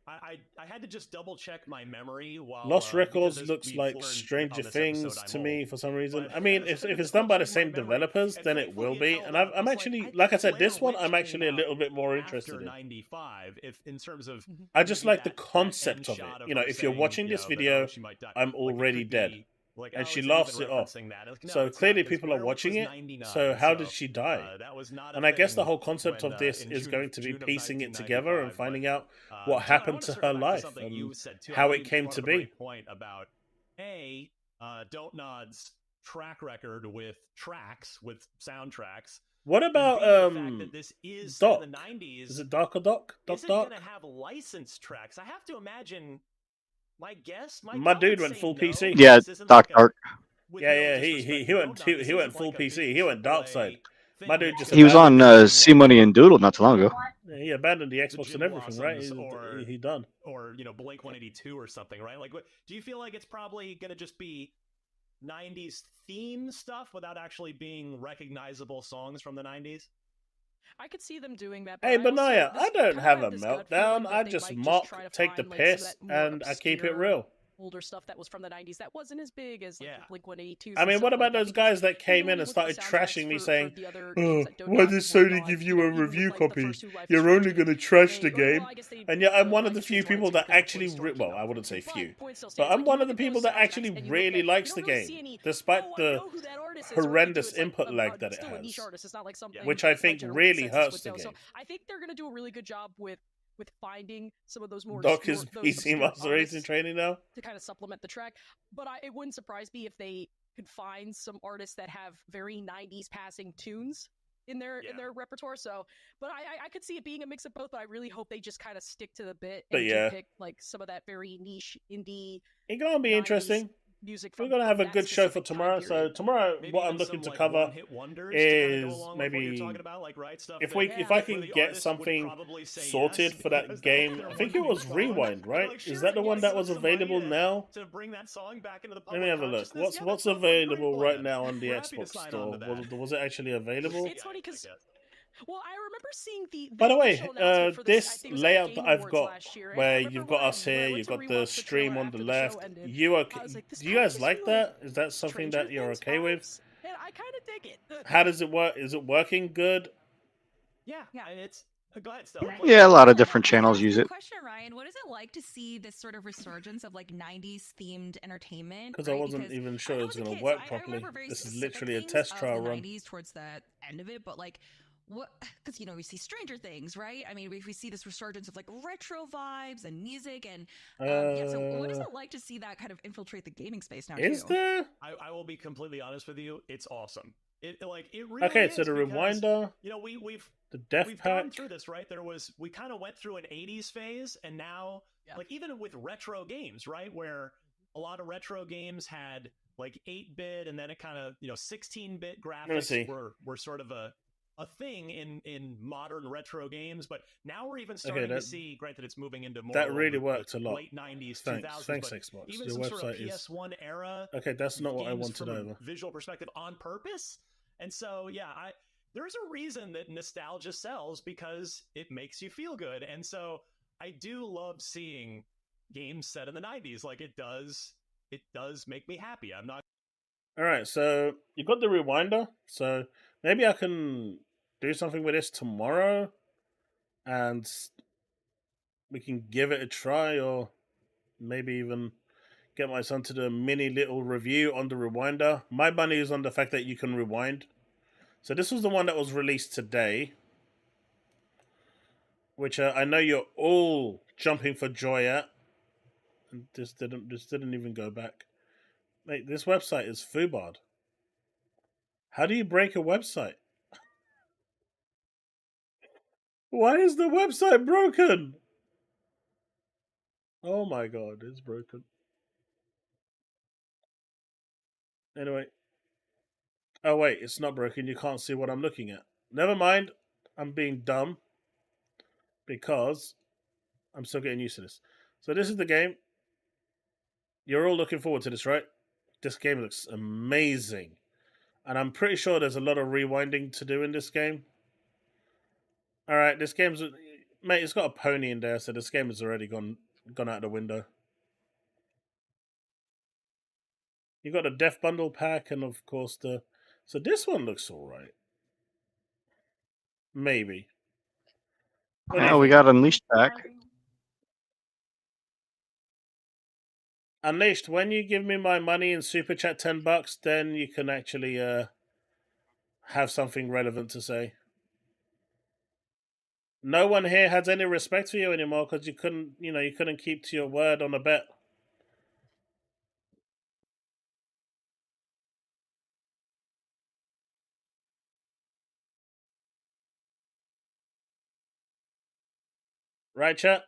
I had to just double check my memory while Lost Records because looks we've like learned Stranger on this Things episode to I'm me old. for some reason. But I mean, if it's done by the same developers, then it will be. And I'm actually, like I said, this one I'm actually a little bit more interested after in. 95, if in terms of I just maybe like the that concept end of it. shot You know, her if you're saying, watching you this know, that, video, oh, she might die, I'm like, it already could dead. be, like, And oh, she is it laughs even it off. referencing that? Like, no, So it's clearly not, 'cause people are Werewolf watching was it. 99, So how so, did she die? that was not a And I guess the thing whole concept when, of this in is June- going to be June of piecing it together and 1995, finding out but, what Jill, I happened wanna to circle her back life something you and said, too. I how thought it you came brought to up a be. great point about Don't Nod's track record with tracks, with soundtracks. What and about the fact that this is set Doc? in the 90s. Is it Doc or Doc? Doc Isn't Doc? going to have licensed tracks. I have to imagine. My guess, My dude went full PC. Yeah, Doc Dark. Yeah, he went full PC. He went dark side. My dude just He was on abandoned C Money and Doodle not too long ago. he abandoned the Xbox and everything, right? Or, He done. Or Blink 182 or something, right? Like, what do you feel like it's probably going to just be 90s theme stuff without actually being recognizable songs from the 90s? I could see them doing that. Hey, Benaya, I don't kinda have a had this gut feeling meltdown. that I they just might mock, try to take the find, like, some of piss, that more and I keep it obscure, real. older stuff that was from the 90s that wasn't as big as like Blink 182. I mean, what about those guys that came in and started trashing me saying, "Oh, why did Sony give you a review copy? You're only going to trash the game." And yet I'm one of the few people that actually, well, I wouldn't say few, but I'm one of the people that actually really likes the game, despite the horrendous input lag that it has, which I think really hurts the game. So I think they're going to do a really good job with finding some of those more Doc is those PC obscure Master Racing artists training now. to kind of supplement the track. But it wouldn't surprise me if they could find some artists that have very 90s passing tunes in their repertoire. So, but I could see it being a mix of both. But I really hope they just kind of stick to the bit But and yeah. do pick like some of that very niche indie. It's gonna be 90s interesting. music. We're gonna have a good show for tomorrow. So tomorrow, what I'm looking to cover is maybe if I can get something sorted for that game. I think it was Rewind, right? Is that the one that was available now? To bring that song back into the Let me have a look. What's available right now on the Xbox store? Was it actually available? It's funny because. Well, I remember seeing the By the way, initial announcement for this I think it was at layout Game that I've Awards got, last year, and I where remember you've got when us here, I went you've to got rewatch the the stream trailer on the after the show left. ended, You are, I was like, this do you kinda guys gives like me, that? Is that something Stranger that you're Things okay with? vibes, and I kind of dig it. How does it work? Is it working good? Yeah, it's go ahead, Stella. Yeah, a lot of different channels use it. Question, Ryan, what is it like to see this sort of resurgence of like 90s themed entertainment? Because I wasn't even sure it was going to work properly. This is literally a test trial run. 90s towards the end of it, but like what? Because we see Stranger Things, right? I mean, we see this resurgence of like retro vibes and music, and so what is it like to see that kind of infiltrate the gaming space now? Is there? I will be completely honest with you. It's awesome. It really Okay, is so the because, Rewinder, we've the Death we've Pack. gone through this, right? We kind of went through an 80s phase, and now like even with retro games, right, where a lot of retro games had like 8-bit and then it kind of 16-bit graphics were sort of a thing in modern retro games, but now we're even starting to see, granted it's moving into more that really worked a lot. late 90s, Thanks, 2000s, thanks, but Xbox. even Your some sort of website is PS1 era. Okay, that's not what I games wanted from a over. visual perspective on purpose. And so, there's a reason that nostalgia sells, because it makes you feel good. And so I do love seeing games set in the 90s. Like it does make me happy. I'm not. All right, so you got the Rewinder. So maybe I can do something with this tomorrow, and we can give it a try, or maybe even get my son to do a mini little review on the Rewinder. My money is on the fact that you can rewind. So this was the one that was released today, which I know you're all jumping for joy at. And this didn't even go back. Mate, this website is FUBARD. How do you break a website? Why is the website broken? Oh my god, it's broken. Anyway. Oh wait, it's not broken. You can't see what I'm looking at. Never mind. I'm being dumb. Because I'm still getting used to this. So this is the game. You're all looking forward to this, right? This game looks amazing. And I'm pretty sure there's a lot of rewinding to do in this game. Alright, this game's... Mate, it's got a pony in there, so this game has already gone out the window. You got the Death Bundle pack, and of course the. So this one looks alright. Maybe. Now we got Unleashed back. Unleashed, when you give me my money in Super Chat $10, then you can actually have something relevant to say. No one here has any respect for you anymore because you couldn't keep to your word on a bet. Right, chat?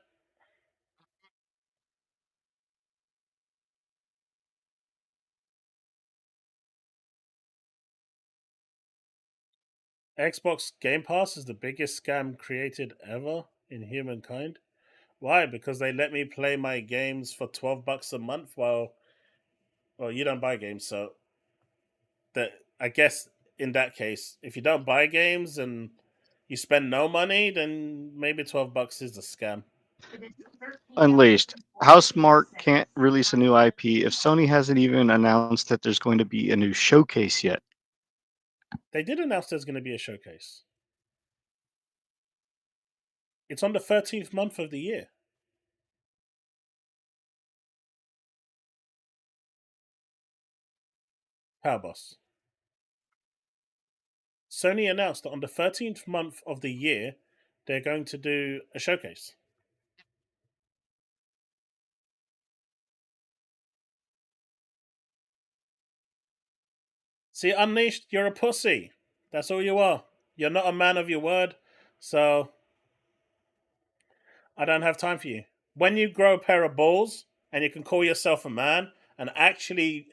Xbox Game Pass is the biggest scam created ever in humankind. Why? Because they let me play my games for $12 a month while you don't buy games, so that I guess in that case, if you don't buy games and you spend no money, then maybe $12 is a scam. Unleashed. How Smart can't release a new IP if Sony hasn't even announced that there's going to be a new showcase yet. They did announce there's going to be a showcase. It's on the 13th month of the year. Powerboss. Sony announced that on the 13th month of the year, they're going to do a showcase. See, Unleashed, you're a pussy. That's all you are. You're not a man of your word, so I don't have time for you. When you grow a pair of balls and you can call yourself a man and actually,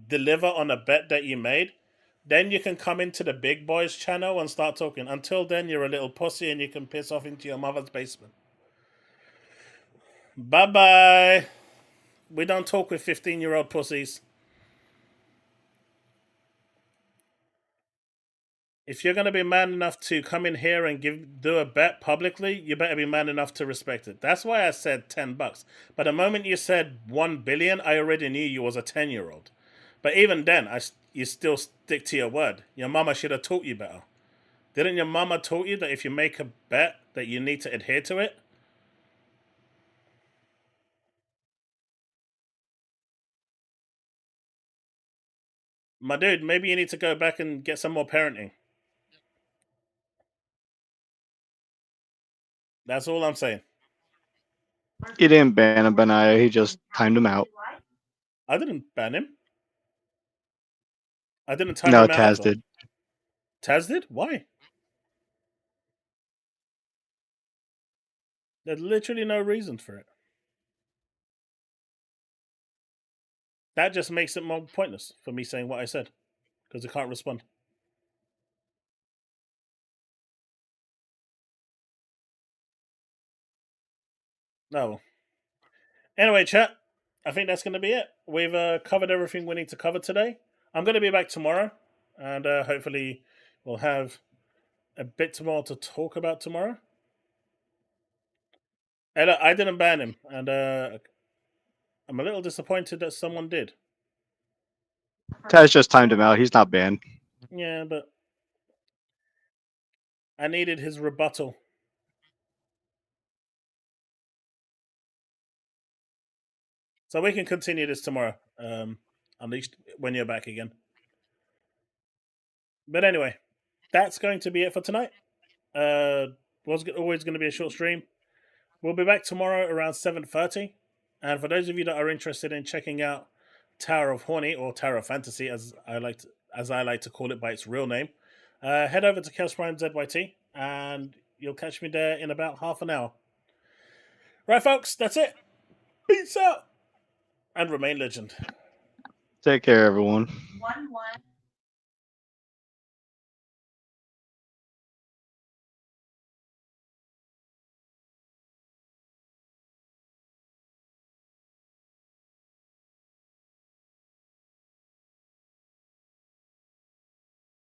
deliver on a bet that you made, then you can come into the big boys channel and start talking. Until then, you're a little pussy and you can piss off into your mother's basement. Bye-bye. We don't talk with 15-year-old pussies. If you're going to be man enough to come in here and do a bet publicly, you better be man enough to respect it. That's why I said $10. But the moment you said 1 billion, I already knew you was a 10-year-old. But even then, you still stick to your word. Your mama should have taught you better. Didn't your mama taught you that if you make a bet that you need to adhere to it? My dude, maybe you need to go back and get some more parenting. That's all I'm saying. He didn't ban him, Benaya. He just timed him out. I didn't ban him. I didn't time No, him out. Taz did. Taz did? Why? There's literally no reason for it. That just makes it more pointless for me saying what I said. Because I can't respond. No. Anyway, chat. I think that's going to be it. We've covered everything we need to cover today. I'm going to be back tomorrow. And hopefully we'll have a bit more to talk about tomorrow. And I didn't ban him. And I'm a little disappointed that someone did. Taz just timed him out. He's not banned. Yeah, but I needed his rebuttal. So we can continue this tomorrow. Unleashed when you're back again. But anyway, that's going to be it for tonight. Was always going to be a short stream. We'll be back tomorrow around 7:30. And for those of you that are interested in checking out Tower of Horny or Tower of Fantasy, as I like to call it by its real name, head over to Chaos Prime ZYT and you'll catch me there in about half an hour. Right, folks, that's it. Peace out and remain legend. Take care, everyone. 1-1.